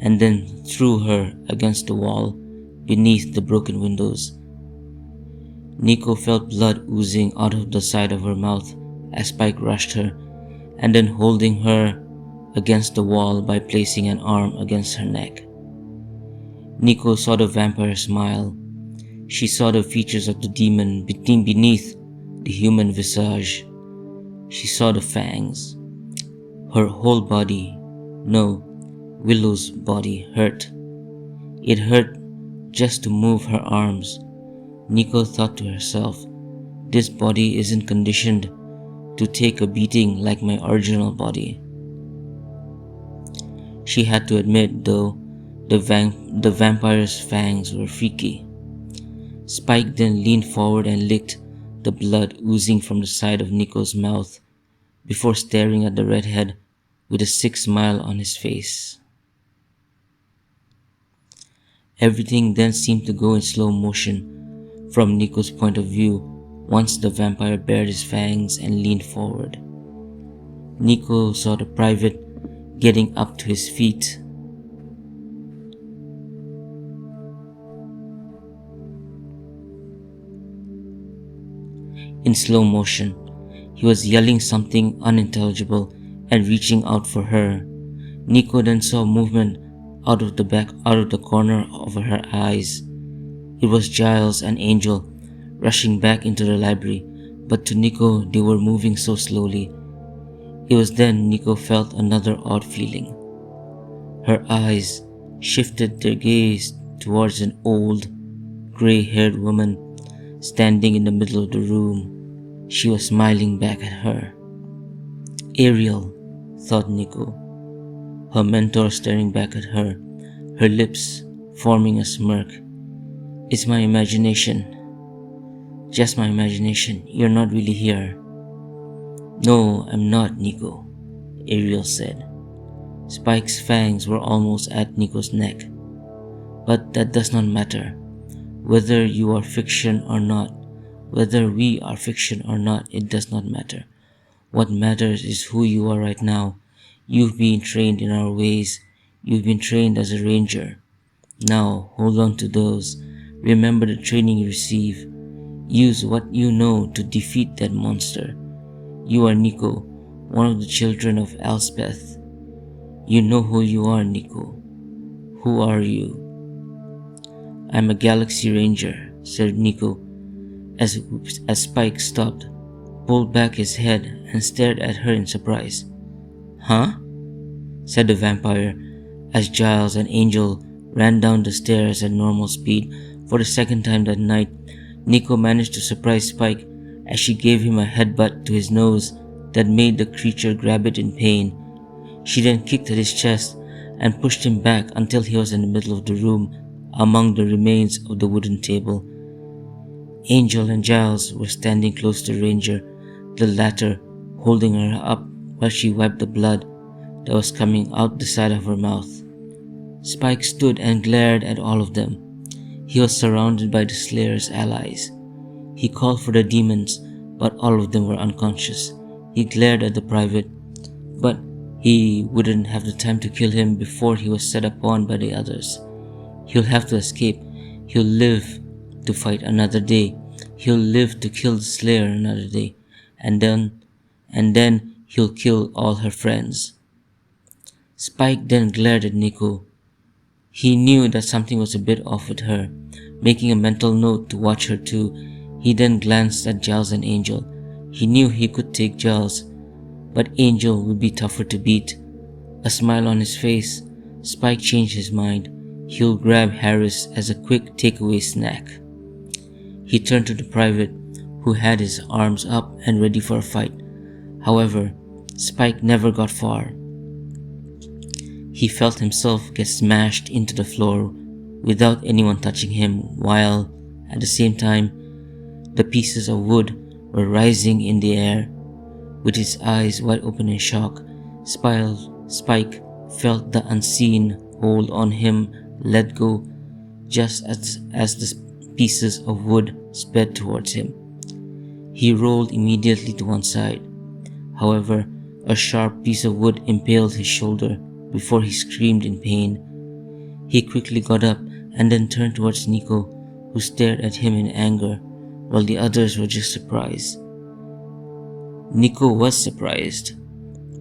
and then threw her against the wall beneath the broken windows. Niko felt blood oozing out of the side of her mouth as Spike rushed her and then holding her against the wall by placing an arm against her neck. Niko saw the vampire smile. She saw the features of the demon beneath the human visage. She saw the fangs. Her whole body, no, Willow's body hurt. It hurt just to move her arms. Niko thought to herself, this body isn't conditioned to take a beating like my original body. She had to admit, though, the vampire's fangs were freaky. Spike then leaned forward and licked the blood oozing from the side of Niko's mouth before staring at the redhead with a sick smile on his face. Everything then seemed to go in slow motion from Niko's point of view once the vampire bared his fangs and leaned forward. Niko saw the private getting up to his feet. In slow motion, he was yelling something unintelligible and reaching out for her. Niko then saw movement out of the corner of her eyes. It was Giles and Angel rushing back into the library, but to Niko they were moving so slowly. It was then Niko felt another odd feeling. Her eyes shifted their gaze towards an old, gray-haired woman standing in the middle of the room. She was smiling back at her. Ariel, thought Niko, her mentor staring back at her, her lips forming a smirk. It's my imagination. Just my imagination. You're not really here. No, I'm not, Niko, Ariel said. Spike's fangs were almost at Niko's neck. But that does not matter. Whether you are fiction or not, whether we are fiction or not, it does not matter. What matters is who you are right now. You've been trained in our ways. You've been trained as a ranger. Now, hold on to those. Remember the training you receive. Use what you know to defeat that monster. You are Niko, one of the children of Elspeth. You know who you are, Niko. Who are you? I'm a Galaxy Ranger, said Niko, as Spike stopped, pulled back his head, and stared at her in surprise. Huh? Said the vampire, as Giles and Angel ran down the stairs at normal speed. For the second time that night, Niko managed to surprise Spike as she gave him a headbutt to his nose that made the creature grab it in pain. She then kicked at his chest and pushed him back until he was in the middle of the room among the remains of the wooden table. Angel and Giles were standing close to Ranger, the latter holding her up while she wiped the blood that was coming out the side of her mouth. Spike stood and glared at all of them. He was surrounded by the Slayer's allies. He called for the demons, but all of them were unconscious. He glared at the private, but he wouldn't have the time to kill him before he was set upon by the others. He'll have to escape. He'll live to fight another day. He'll live to kill the Slayer another day. And then he'll kill all her friends. Spike then glared at Niko. He knew that something was a bit off with her, making a mental note to watch her too. He then glanced at Giles and Angel. He knew he could take Giles, but Angel would be tougher to beat. A smile on his face, Spike changed his mind. He'll grab Harris as a quick takeaway snack. He turned to the private, who had his arms up and ready for a fight. However, Spike never got far. He felt himself get smashed into the floor without anyone touching him, while, at the same time, the pieces of wood were rising in the air. With his eyes wide open in shock, Spike felt the unseen hold on him let go just as the pieces of wood sped towards him. He rolled immediately to one side. However, a sharp piece of wood impaled his shoulder before he screamed in pain. He quickly got up and then turned towards Niko, who stared at him in anger, while the others were just surprised. Niko was surprised,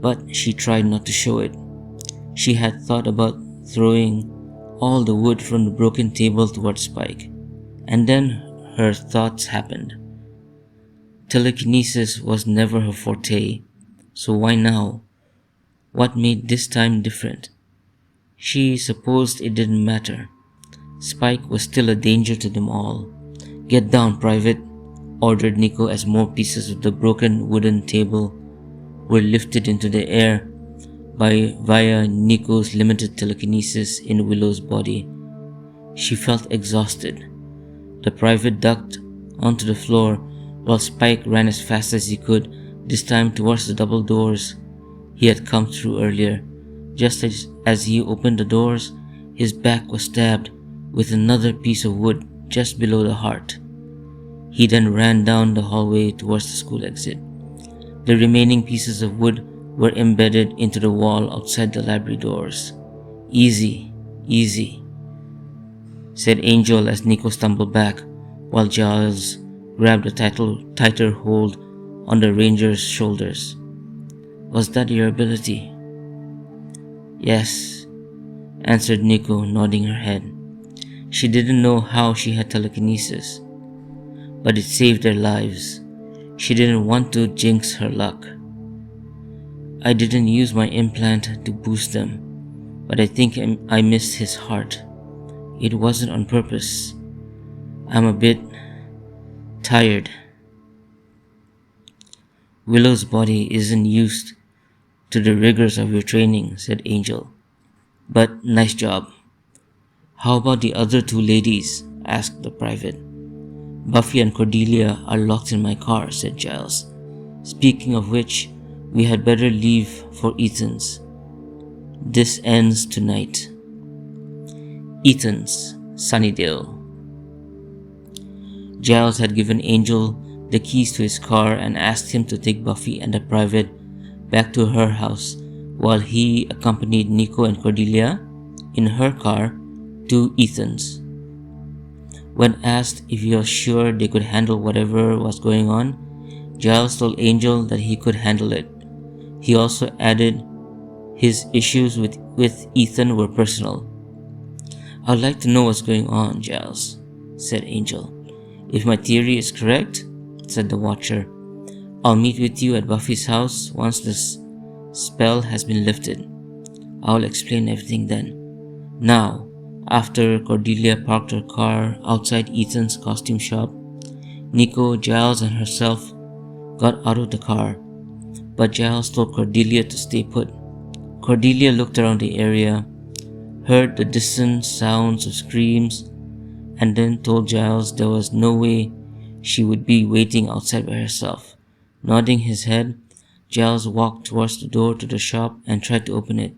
but she tried not to show it. She had thought about throwing all the wood from the broken table towards Spike, and then her thoughts happened. Telekinesis was never her forte, so why now? What made this time different? She supposed it didn't matter. Spike was still a danger to them all. "Get down, Private," ordered Niko as more pieces of the broken wooden table were lifted into the air via Niko's limited telekinesis in Willow's body. She felt exhausted. The Private ducked onto the floor while Spike ran as fast as he could, this time towards the double doors he had come through earlier. Just as he opened the doors, his back was stabbed with another piece of wood just below the heart. He then ran down the hallway towards the school exit. The remaining pieces of wood were embedded into the wall outside the library doors. "Easy, easy," said Angel as Niko stumbled back, while Giles grabbed a tighter hold on the ranger's shoulders. "Was that your ability?" "Yes," answered Niko, nodding her head. She didn't know how she had telekinesis, but it saved their lives. She didn't want to jinx her luck. "I didn't use my implant to boost them, but I think I missed his heart. It wasn't on purpose. I'm a bit tired." "Willow's body isn't used to the rigors of your training," said Angel. "But nice job." "How about the other two ladies?" asked the Private. "Buffy and Cordelia are locked in my car," said Giles. "Speaking of which, we had better leave for Ethan's. This ends tonight." Ethan's, Sunnydale. Giles had given Angel the keys to his car and asked him to take Buffy and the Private back to her house while he accompanied Niko and Cordelia in her car to Ethan's. When asked if he was sure they could handle whatever was going on, Giles told Angel that he could handle it. He also added his issues with Ethan were personal. "I'd like to know what's going on, Giles," said Angel. "If my theory is correct," said the Watcher, "I'll meet with you at Buffy's house once this spell has been lifted. I'll explain everything then." Now, after Cordelia parked her car outside Ethan's costume shop, Niko, Giles, and herself got out of the car, but Giles told Cordelia to stay put. Cordelia looked around the area, heard the distant sounds of screams, and then told Giles there was no way she would be waiting outside by herself. Nodding his head, Giles walked towards the door to the shop and tried to open it.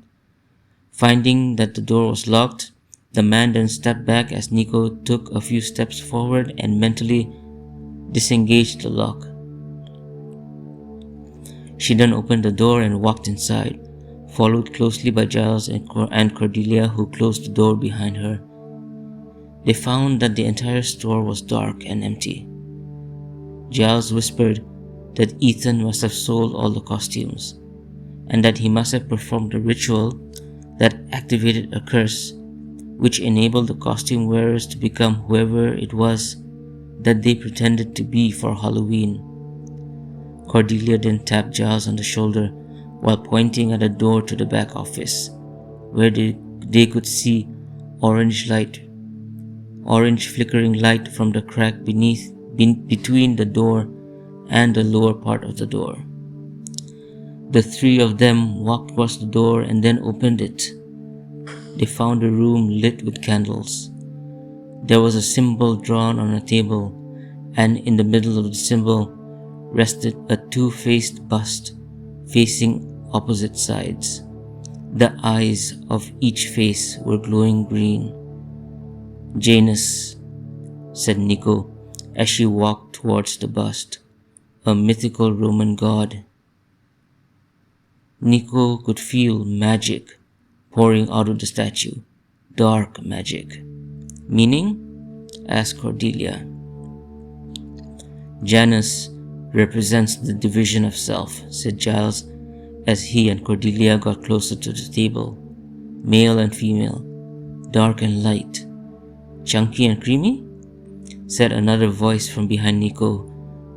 Finding that the door was locked, the man then stepped back as Niko took a few steps forward and mentally disengaged the lock. She then opened the door and walked inside, followed closely by Giles and Cordelia, who closed the door behind her. They found that the entire store was dark and empty. Giles whispered that Ethan must have sold all the costumes, and that he must have performed a ritual that activated a curse, which enabled the costume wearers to become whoever it was that they pretended to be for Halloween. Cordelia then tapped Giles on the shoulder while pointing at a door to the back office, where they could see orange flickering light from the crack between the door and the lower part of the door. The three of them walked towards the door and then opened it. They found a room lit with candles. There was a symbol drawn on a table, and in the middle of the symbol rested a two-faced bust facing opposite sides. The eyes of each face were glowing green. "Janus," said Niko as she walked towards the bust, "a mythical Roman god." Niko could feel magic pouring out of the statue. Dark magic. "Meaning?" asked Cordelia. "Janus represents the division of self," said Giles as he and Cordelia got closer to the table. "Male and female, dark and light, chunky and creamy," said another voice from behind Niko,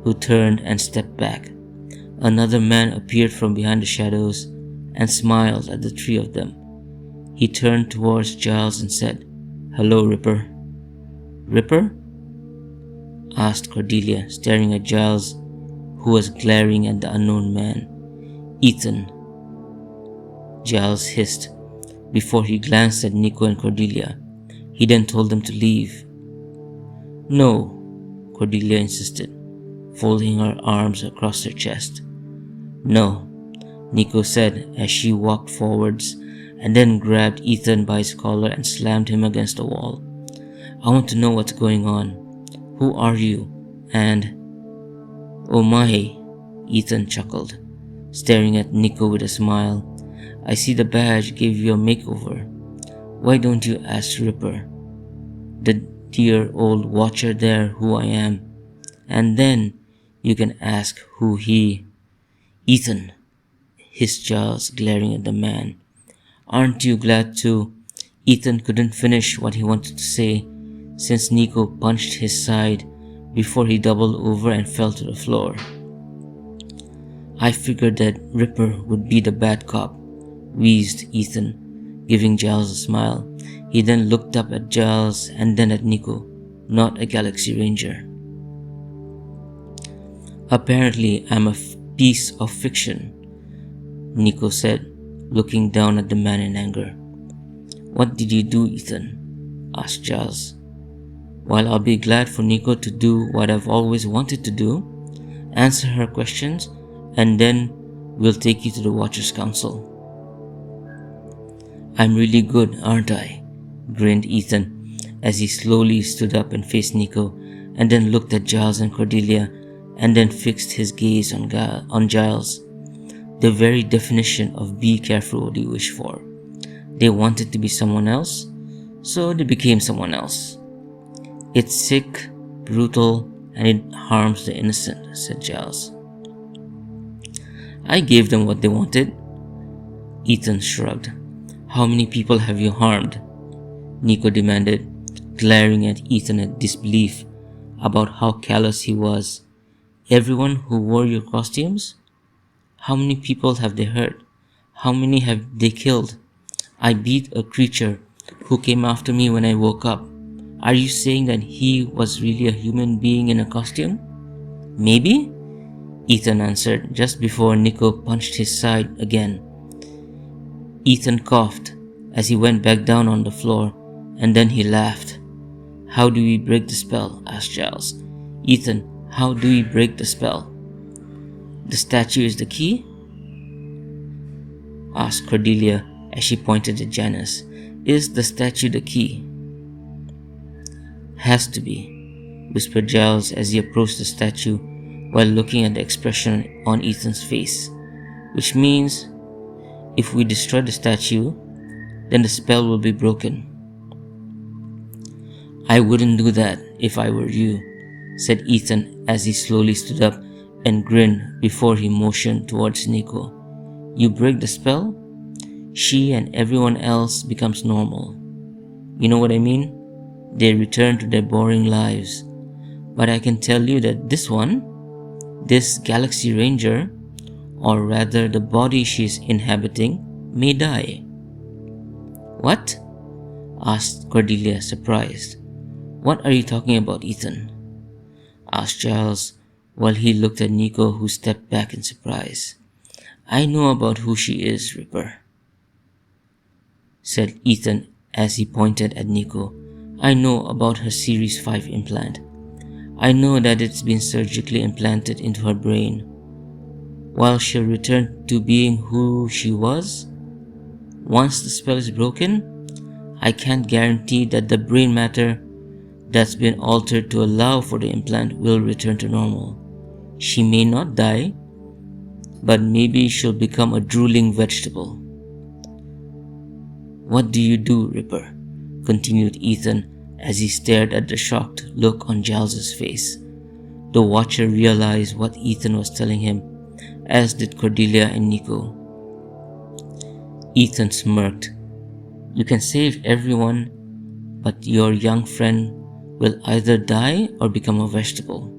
who turned and stepped back. Another man appeared from behind the shadows and smiled at the three of them. He turned towards Giles and said, "Hello, Ripper." "Ripper?" asked Cordelia, staring at Giles, who was glaring at the unknown man. "Ethan," Giles hissed before he glanced at Niko and Cordelia. He then told them to leave. "No," Cordelia insisted, folding her arms across her chest. "No," Niko said as she walked forwards and then grabbed Ethan by his collar and slammed him against the wall. "I want to know what's going on. Who are you? And..." "Oh my," Ethan chuckled, staring at Niko with a smile. "I see the badge gave you a makeover. Why don't you ask Ripper, the dear old watcher there, who I am? And then you can ask who he..." "Ethan," hissed Giles, glaring at the man. "Aren't you glad too?" Ethan couldn't finish what he wanted to say since Niko punched his side before he doubled over and fell to the floor. "I figured that Ripper would be the bad cop," wheezed Ethan, giving Giles a smile. He then looked up at Giles and then at Niko, "Not a Galaxy Ranger." "Apparently I'm a piece of fiction," Niko said, looking down at the man in anger. "What did you do, Ethan?" asked Giles. "Well, I'll be glad for Niko to do what I've always wanted to do, answer her questions, and then we'll take you to the Watchers Council." "I'm really good, aren't I?" grinned Ethan as he slowly stood up and faced Niko and then looked at Giles and Cordelia and then fixed his gaze on Giles. The very definition of "be careful what you wish for." They wanted to be someone else, so they became someone else. "It's sick, brutal, and it harms the innocent," said Giles. "I gave them what they wanted." Ethan shrugged. "How many people have you harmed?" Niko demanded, glaring at Ethan in disbelief about how callous he was. "Everyone who wore your costumes? How many people have they hurt? How many have they killed? I beat a creature who came after me when I woke up. Are you saying that he was really a human being in a costume?" "Maybe," Ethan answered just before Niko punched his side again. Ethan coughed as he went back down on the floor, and then he laughed. "How do we break the spell?" asked Giles. "Ethan, how do we break the spell?" "The statue is the key?" asked Cordelia as she pointed at Janus. "Is the statue the key?" "Has to be," whispered Giles as he approached the statue while looking at the expression on Ethan's face. "Which means, if we destroy the statue, then the spell will be broken." "I wouldn't do that if I were you," said Ethan as he slowly stood up and grinned before he motioned towards Niko. "You break the spell, she and everyone else becomes normal. You know what I mean? They return to their boring lives. But I can tell you that this Galaxy Ranger, or rather the body she is inhabiting, may die." "What?" asked Cordelia, surprised. "What are you talking about, Ethan?" asked Giles while he looked at Niko, who stepped back in surprise. "I know about who she is, Ripper," said Ethan as he pointed at Niko. "I know about her Series 5 implant. I know that it's been surgically implanted into her brain. While she'll return to being who she was, once the spell is broken, I can't guarantee that the brain matter that's been altered to allow for the implant will return to normal. She may not die, but maybe she'll become a drooling vegetable. What do you do, Ripper? Continued Ethan as he stared at the shocked look on Giles's face. The Watcher realized what Ethan was telling him, as did Cordelia and Niko. Ethan smirked. You can save everyone, but your young friend will either die or become a vegetable.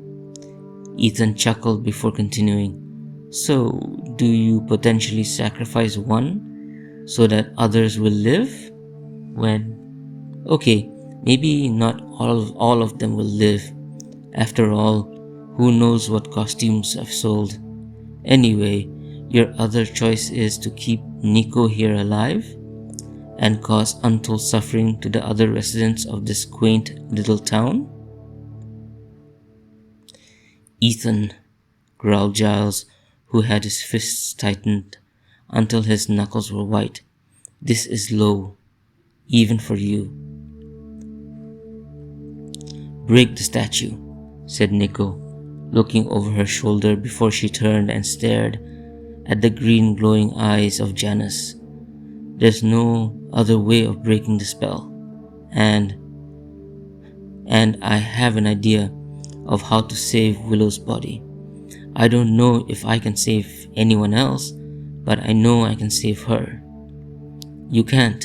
Ethan chuckled before continuing. So, do you potentially sacrifice one so that others will live? Okay, maybe not all of them will live. After all, who knows what costumes I've sold. Anyway, your other choice is to keep Niko here alive and cause untold suffering to the other residents of this quaint little town? Ethan, growled Giles, who had his fists tightened until his knuckles were white. This is low, even for you. Break the statue, said Niko, looking over her shoulder before she turned and stared at the green glowing eyes of Janus. There's no other way of breaking the spell, and I have an idea of how to save Willow's body. I don't know if I can save anyone else, but I know I can save her. You can't,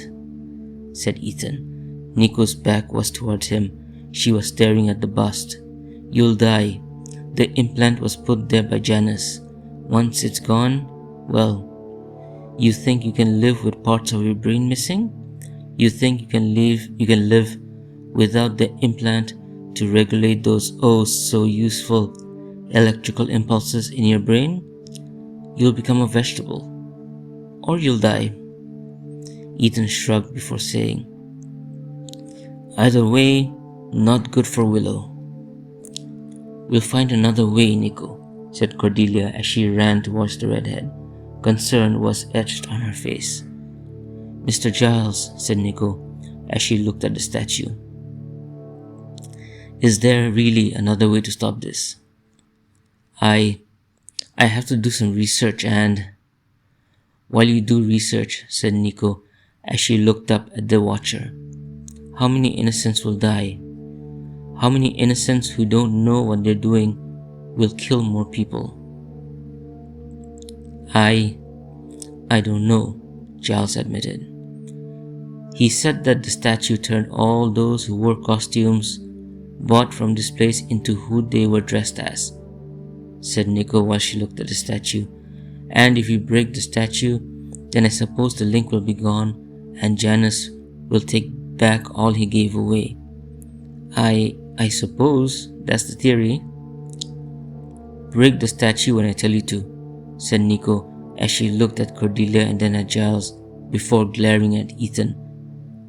said Ethan. Niko's back was towards him. She was staring at the bust. You'll die. The implant was put there by Janus. Once it's gone, well, you think you can live with parts of your brain missing? You think you can live without the implant to regulate those oh so useful electrical impulses in your brain? You'll become a vegetable. Or you'll die. Ethan shrugged before saying, either way, not good for Willow. We'll find another way, Niko, said Cordelia as she ran towards the redhead. Concern was etched on her face. Mr. Giles, said Niko as she looked at the statue. Is there really another way to stop this? I have to do some research and... While you do research, said Niko as she looked up at the Watcher. How many innocents will die? How many innocents who don't know what they're doing will kill more people? I don't know, Giles admitted. He said that the statue turned all those who wore costumes bought from this place into who they were dressed as, said Niko while she looked at the statue. And if you break the statue, then I suppose the link will be gone and Janus will take back all he gave away. I suppose that's the theory. Break the statue when I tell you to, said Niko as she looked at Cordelia and then at Giles before glaring at Ethan.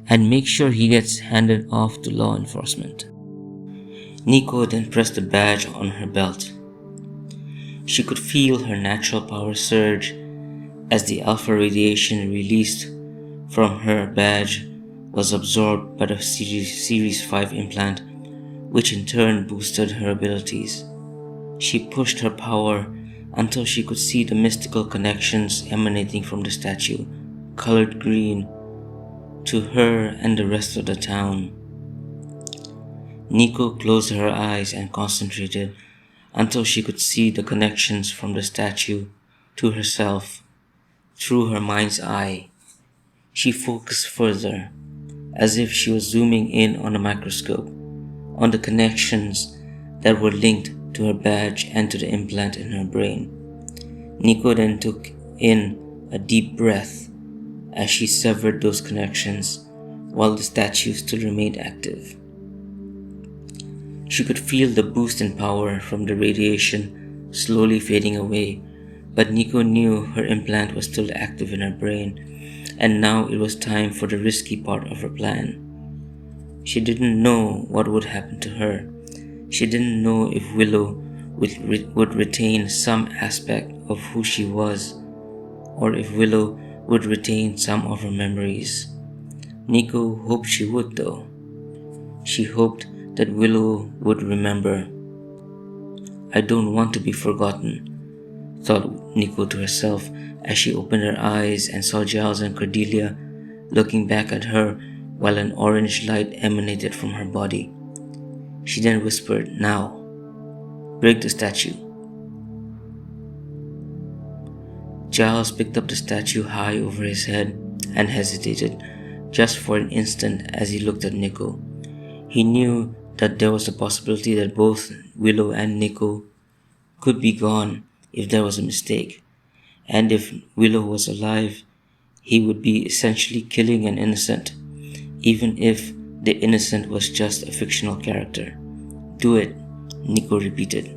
And make sure he gets handed off to law enforcement. Niko then pressed the badge on her belt. She could feel her natural power surge as the alpha radiation released from her badge was absorbed by the Series 5 implant, which in turn boosted her abilities. She pushed her power until she could see the mystical connections emanating from the statue, colored green, to her and the rest of the town. Niko closed her eyes and concentrated until she could see the connections from the statue to herself through her mind's eye. She focused further, as if she was zooming in on a microscope, on the connections that were linked to her badge and to the implant in her brain. Niko then took in a deep breath as she severed those connections while the statue still remained active. She could feel the boost in power from the radiation slowly fading away, but Niko knew her implant was still active in her brain, and now it was time for the risky part of her plan. She didn't know what would happen to her. She didn't know if Willow would retain some aspect of who she was, or if Willow would retain some of her memories. Niko hoped she would, though. She hoped that Willow would remember. I don't want to be forgotten, thought Niko to herself as she opened her eyes and saw Giles and Cordelia looking back at her while an orange light emanated from her body. She then whispered, "Now, break the statue." Giles picked up the statue high over his head and hesitated just for an instant as he looked at Niko. He knew that there was a possibility that both Willow and Niko could be gone if there was a mistake, and if Willow was alive, he would be essentially killing an innocent, even if the innocent was just a fictional character. "Do it," Niko repeated.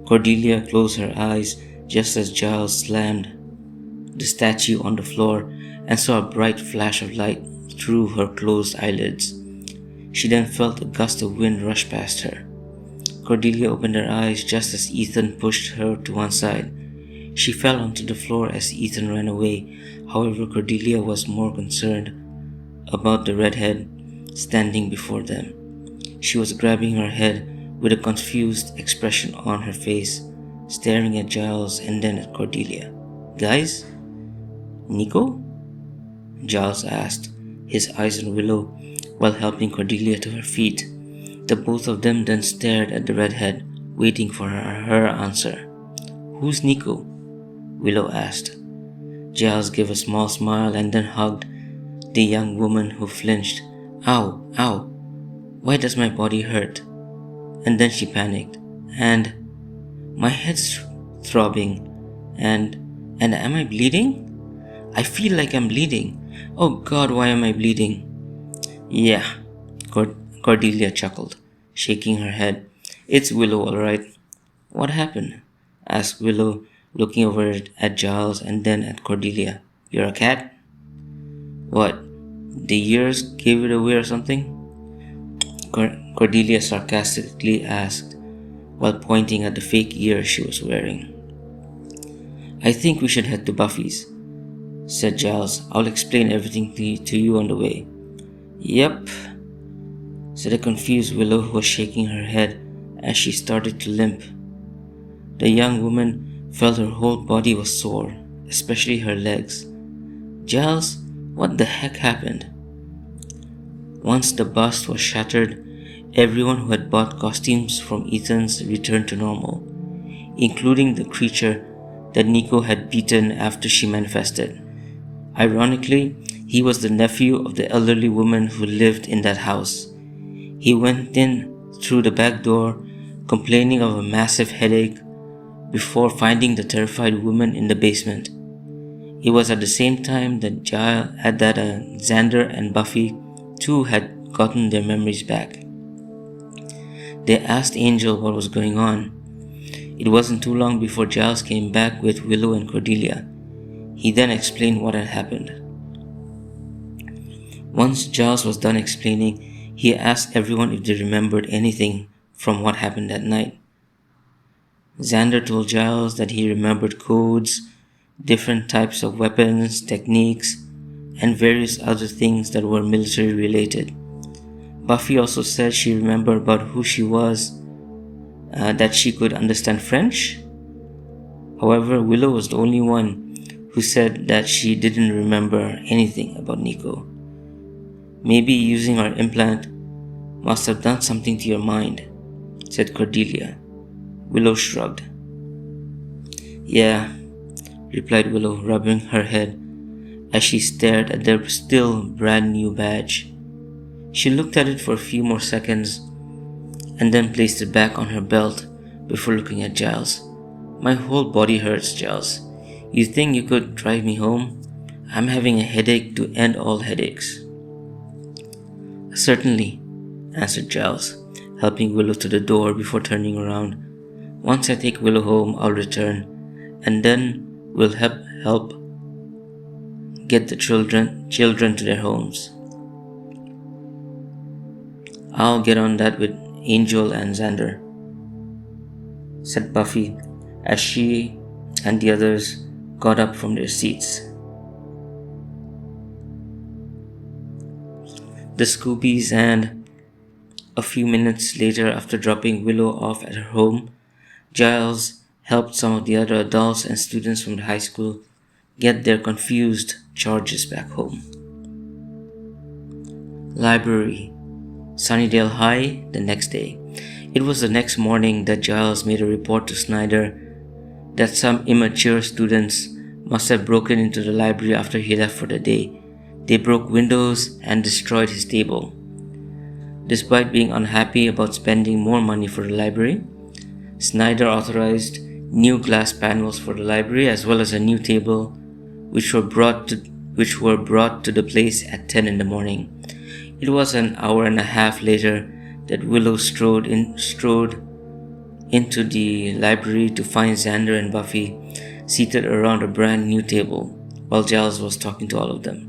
Cordelia closed her eyes just as Giles slammed the statue on the floor and saw a bright flash of light through her closed eyelids. She then felt a gust of wind rush past her. Cordelia opened her eyes just as Ethan pushed her to one side. She fell onto the floor as Ethan ran away. However, Cordelia was more concerned about the redhead standing before them. She was grabbing her head with a confused expression on her face, staring at Giles and then at Cordelia. "Guys? Niko?" Giles asked, his eyes on Willow while helping Cordelia to her feet. The both of them then stared at the redhead, waiting for her answer. "Who's Niko?" Willow asked. Giles gave a small smile and then hugged the young woman, who flinched. "Ow, ow, why does my body hurt?" And then she panicked. "And my head's throbbing. And am I bleeding? I feel like I'm bleeding. Oh God, why am I bleeding?" "Yeah," Cordelia chuckled, shaking her head. "It's Willow, all right." "What happened?" asked Willow, looking over at Giles and then at Cordelia. "You're a cat?" "What, the ears gave it away or something?" Cordelia sarcastically asked, while pointing at the fake ears she was wearing. "I think we should head to Buffy's," said Giles. "I'll explain everything to you on the way." "Yep," said a confused Willow, who was shaking her head as she started to limp. The young woman felt her whole body was sore, especially her legs. "Giles, what the heck happened?" Once the bust was shattered, everyone who had bought costumes from Ethan's returned to normal, including the creature that Niko had beaten after she manifested. Ironically, he was the nephew of the elderly woman who lived in that house. He went in through the back door, complaining of a massive headache, before finding the terrified woman in the basement. It was at the same time that Xander and Buffy too had gotten their memories back. They asked Angel what was going on. It wasn't too long before Giles came back with Willow and Cordelia. He then explained what had happened. Once Giles was done explaining, he asked everyone if they remembered anything from what happened that night. Xander told Giles that he remembered codes, different types of weapons, techniques, and various other things that were military related. Buffy also said she remembered about who she was, that she could understand French. However, Willow was the only one who said that she didn't remember anything about Niko. "Maybe using our implant must have done something to your mind," said Cordelia. Willow shrugged. "Yeah," replied Willow, rubbing her head as she stared at their still brand new badge. She looked at it for a few more seconds and then placed it back on her belt before looking at Giles. "My whole body hurts, Giles. You think you could drive me home? I'm having a headache to end all headaches." "Certainly," answered Giles, helping Willow to the door before turning around. "Once I take Willow home, I'll return, and then we'll help get the children to their homes." I'll get on that with Angel and Xander, said Buffy as she and the others got up from their seats. The Scoobies, and a few minutes later, after dropping Willow off at her home, Giles helped some of the other adults and students from the high school get their confused charges back home. Library, Sunnydale High, the next day. It was the next morning that Giles made a report to Snyder that some immature students must have broken into the library after he left for the day. They broke windows and destroyed his table. Despite being unhappy about spending more money for the library, Snyder authorized new glass panels for the library as well as a new table, which were brought to the place at 10 in the morning. It was an hour and a half later that Willow strode into the library to find Xander and Buffy seated around a brand new table, while Giles was talking to all of them.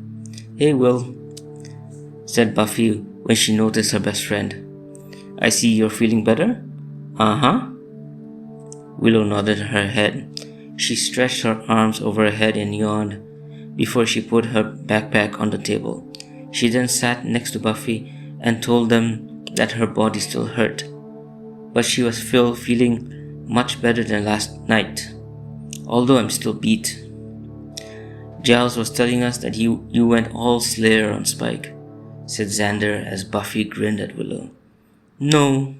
"Hey, Will," said Buffy when she noticed her best friend. "I see you're feeling better?" "Uh-huh." Willow nodded her head. She stretched her arms over her head and yawned before she put her backpack on the table. She then sat next to Buffy and told them that her body still hurt, but she was feeling much better than last night, although I'm still beat. "Giles was telling us that you went all Slayer on Spike," said Xander as Buffy grinned at Willow. "No,"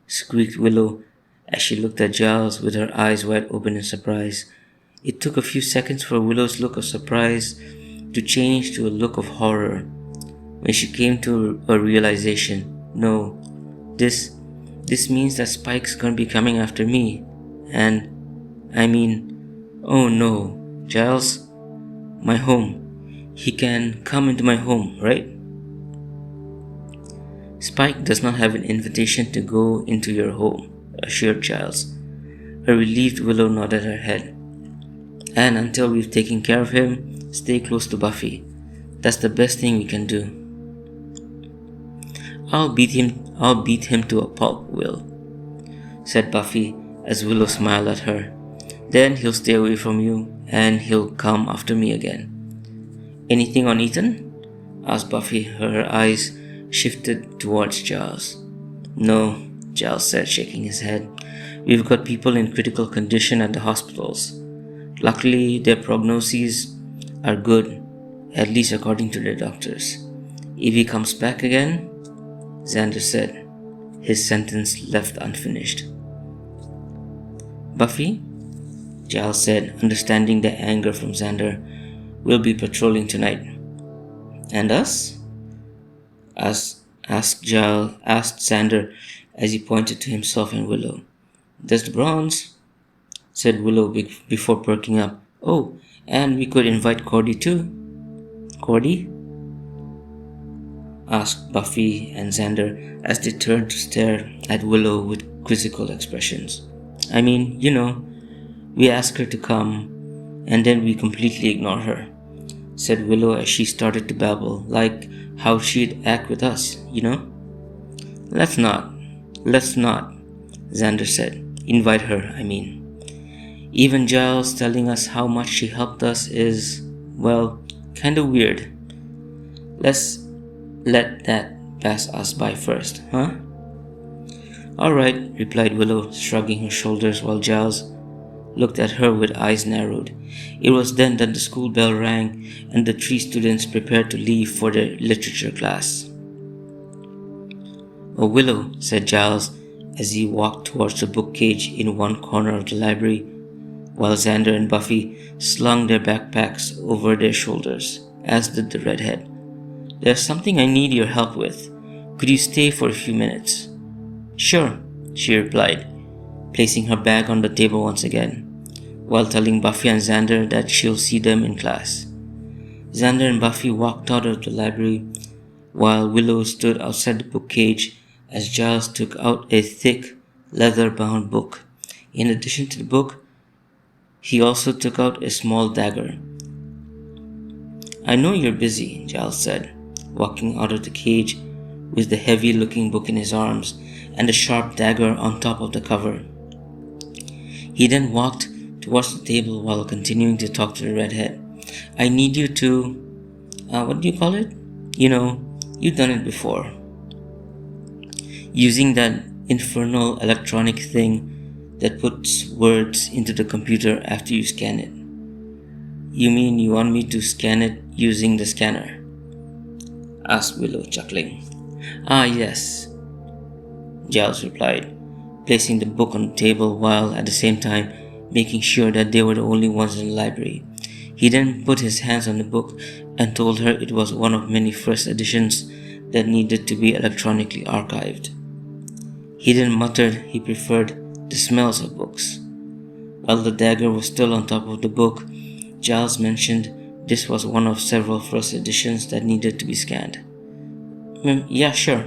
squeaked Willow as she looked at Giles with her eyes wide open in surprise. It took a few seconds for Willow's look of surprise to change to a look of horror when she came to a realization. "No, this means that Spike's gonna be coming after me. And, oh no, Giles, my home. He can come into my home, right?" "Spike does not have an invitation to go into your home," assured Giles. A relieved Willow nodded her head. "And until we've taken care of him, stay close to Buffy. That's the best thing we can do." I'll beat him to a pulp, Will," said Buffy as Willow smiled at her. "Then he'll stay away from you and he'll come after me again." "Anything on Ethan?" asked Buffy. Her eyes shifted towards Giles. "No," Giles said, shaking his head. "We've got people in critical condition at the hospitals. Luckily, their prognoses are good, at least according to their doctors. If he comes back again," Xander said, his sentence left unfinished. "Buffy," Giles said, understanding the anger from Xander, "will be patrolling tonight." "And us?" asked Xander as he pointed to himself and Willow. "There's the bronze," said Willow before perking up. "Oh, and we could invite Cordy too." "Cordy?" asked Buffy and Xander as they turned to stare at Willow with quizzical expressions. We ask her to come and then we completely ignore her," said Willow as she started to babble, like how she'd act with us, "Let's not, Xander said. "Invite her, Even Giles telling us how much she helped us is, well, kinda weird. Let's let that pass us by first, huh?" "Alright," replied Willow, shrugging her shoulders while Giles looked at her with eyes narrowed. It was then that the school bell rang and the 3 students prepared to leave for their literature class. "Oh, Willow," said Giles as he walked towards the book cage in one corner of the library, while Xander and Buffy slung their backpacks over their shoulders, as did the redhead. "There's something I need your help with. Could you stay for a few minutes?" "Sure," she replied, placing her bag on the table once again, while telling Buffy and Xander that she'll see them in class. Xander and Buffy walked out of the library, while Willow stood outside the book cage as Giles took out a thick, leather-bound book. In addition to the book, he also took out a small dagger. "I know you're busy," Giles said, walking out of the cage with the heavy-looking book in his arms and a sharp dagger on top of the cover. He then walked towards the table while continuing to talk to the redhead. I need you to... what do you call it? You know, you've done it before. Using that infernal electronic thing that puts words into the computer after you scan it. You mean you want me to scan it using the scanner? Asked Willow, chuckling. Ah, yes, Giles replied, placing the book on the table while at the same time making sure that they were the only ones in the library. He then put his hands on the book and told her it was one of many first editions that needed to be electronically archived. He then muttered he preferred the smells of books. While the dagger was still on top of the book, Giles mentioned this was one of several first editions that needed to be scanned. Yeah, sure,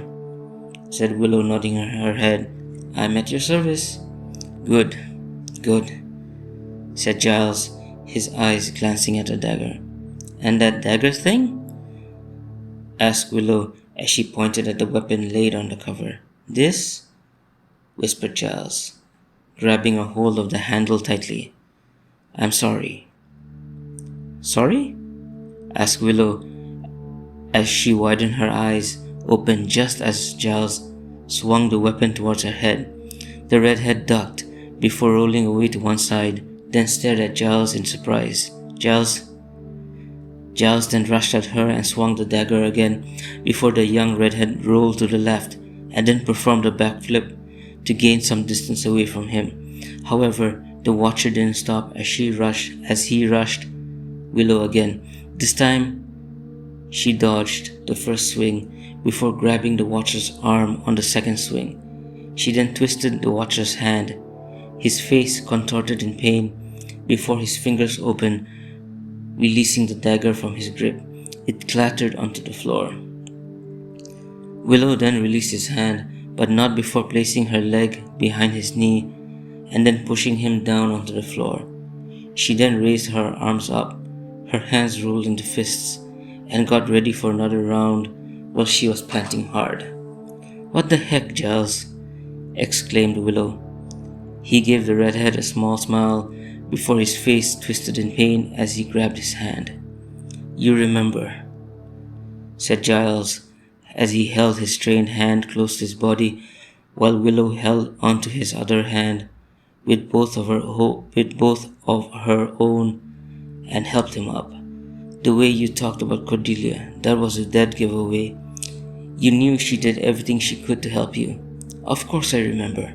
said Willow, nodding her head. I'm at your service. Good, said Giles, his eyes glancing at the dagger. And that dagger thing? Asked Willow as she pointed at the weapon laid on the cover. This? Whispered Giles, grabbing a hold of the handle tightly. I'm sorry. Sorry? Asked Willow as she widened her eyes open just as Giles swung the weapon towards her head. The redhead ducked before rolling away to one side, then stared at Giles in surprise. Giles then rushed at her and swung the dagger again before the young redhead rolled to the left and then performed a backflip to gain some distance away from him. However, the Watcher didn't stop as he rushed Willow again. This time, she dodged the first swing before grabbing the Watcher's arm on the second swing. She then twisted the Watcher's hand. His face contorted in pain before his fingers opened, releasing the dagger from his grip. It clattered onto the floor. Willow then released his hand, but not before placing her leg behind his knee and then pushing him down onto the floor. She then raised her arms up, her hands rolled into fists, and got ready for another round while she was panting hard. What the heck, Giles? Exclaimed Willow. He gave the redhead a small smile before his face twisted in pain as he grabbed his hand. You remember, said Giles as he held his strained hand close to his body while Willow held onto his other hand with both of her own and helped him up. The way you talked about Cordelia, that was a dead giveaway. You knew she did everything she could to help you. Of course I remember,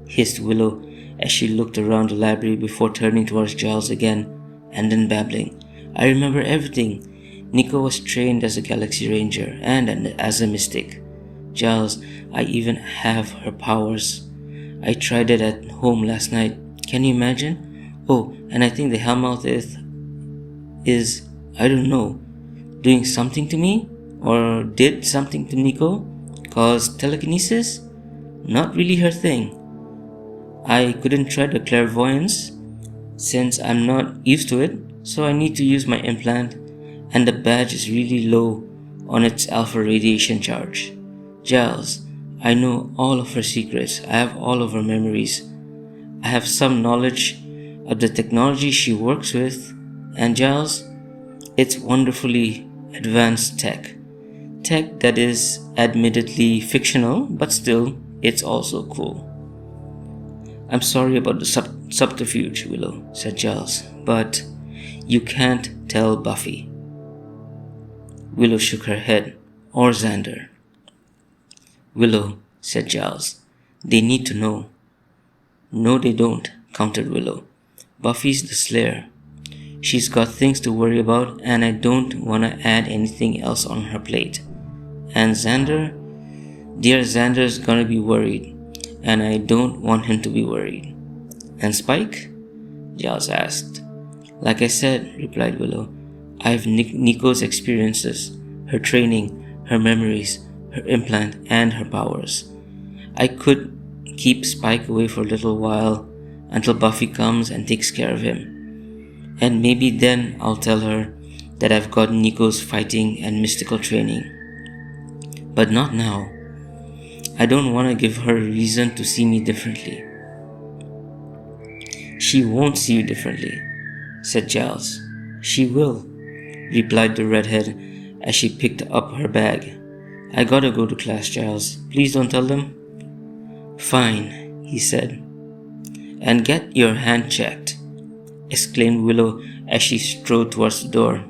hissed Willow as she looked around the library before turning towards Giles again and then babbling. I remember everything. Niko was trained as a Galaxy Ranger and as a mystic. Giles, I even have her powers. I tried it at home last night. Can you imagine? Oh, and I think the Hellmouth is, I don't know, doing something to me? Or did something to Niko? Cause telekinesis? Not really her thing. I couldn't try the clairvoyance since I'm not used to it, so I need to use my implant, and the badge is really low on its alpha radiation charge. Giles, I know all of her secrets. I have all of her memories. I have some knowledge of the technology she works with, and Giles, it's wonderfully advanced tech. Tech that is admittedly fictional, but still, it's also cool. I'm sorry about the subterfuge, Willow, said Giles, but you can't tell Buffy. Willow shook her head, or Xander. Willow, said Giles, they need to know. No, they don't, countered Willow. Buffy's the Slayer. She's got things to worry about, and I don't want to add anything else on her plate. And Xander? Dear Xander's gonna be worried, and I don't want him to be worried. And Spike? Giles asked. Like I said, replied Willow, I have Niko's experiences, her training, her memories, her implant, and her powers. I could keep Spike away for a little while until Buffy comes and takes care of him. And maybe then I'll tell her that I've got Niko's fighting and mystical training. But not now. I don't want to give her a reason to see me differently. She won't see you differently, said Giles. She will, replied the redhead as she picked up her bag. I gotta go to class, Giles. Please don't tell them. Fine, he said. And get your hand checked, exclaimed Willow as she strode towards the door.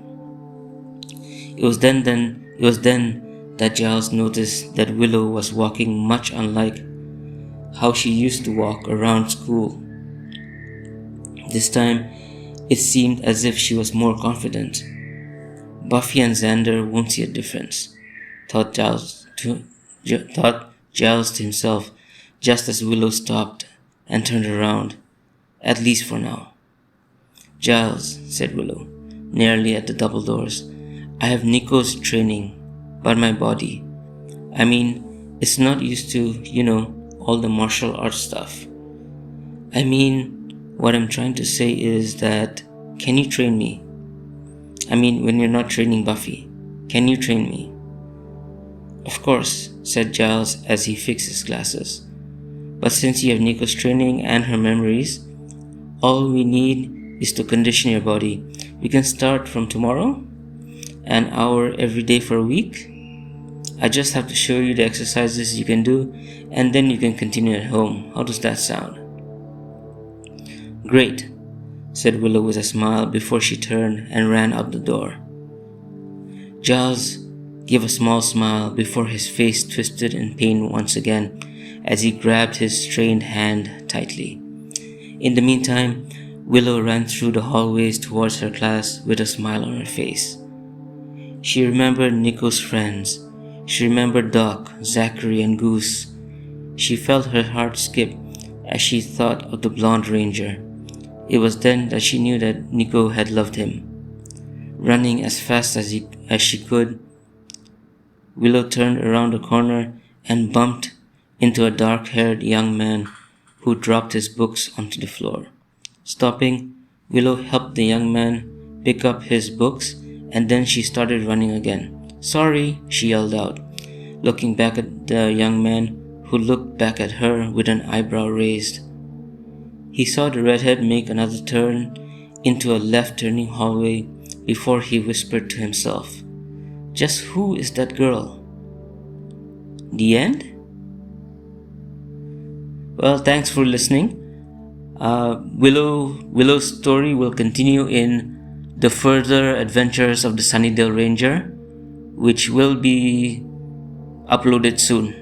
It was then that Giles noticed that Willow was walking much unlike how she used to walk around school. This time, it seemed as if she was more confident. Buffy and Xander won't see a difference, thought Giles to himself, just as Willow stopped and turned around, at least for now. Giles, said Willow, nearly at the double doors, I have Niko's training, but my body, it's not used to, all the martial arts stuff. What I'm trying to say is that, can you train me? When you're not training Buffy, can you train me? Of course, said Giles as he fixed his glasses. But since you have Niko's training and her memories, all we need is to condition your body. We can start from tomorrow, an hour every day for a week. I just have to show you the exercises you can do, and then you can continue at home. How does that sound? Great, said Willow with a smile before she turned and ran out the door. Giles gave a small smile before his face twisted in pain once again as he grabbed his strained hand tightly. In the meantime, Willow ran through the hallways towards her class with a smile on her face. She remembered Niko's friends. She remembered Doc, Zachary, and Goose. She felt her heart skip as she thought of the blonde ranger. It was then that she knew that Niko had loved him. Running as fast as she could, Willow turned around the corner and bumped into a dark-haired young man who dropped his books onto the floor. Stopping, Willow helped the young man pick up his books, and then she started running again. Sorry, she yelled out, looking back at the young man who looked back at her with an eyebrow raised. He saw the redhead make another turn into a left-turning hallway before he whispered to himself, Just who is that girl? The end? Well, thanks for listening. Willow's story will continue in The Further Adventures of the Sunnydale Ranger, which will be uploaded soon.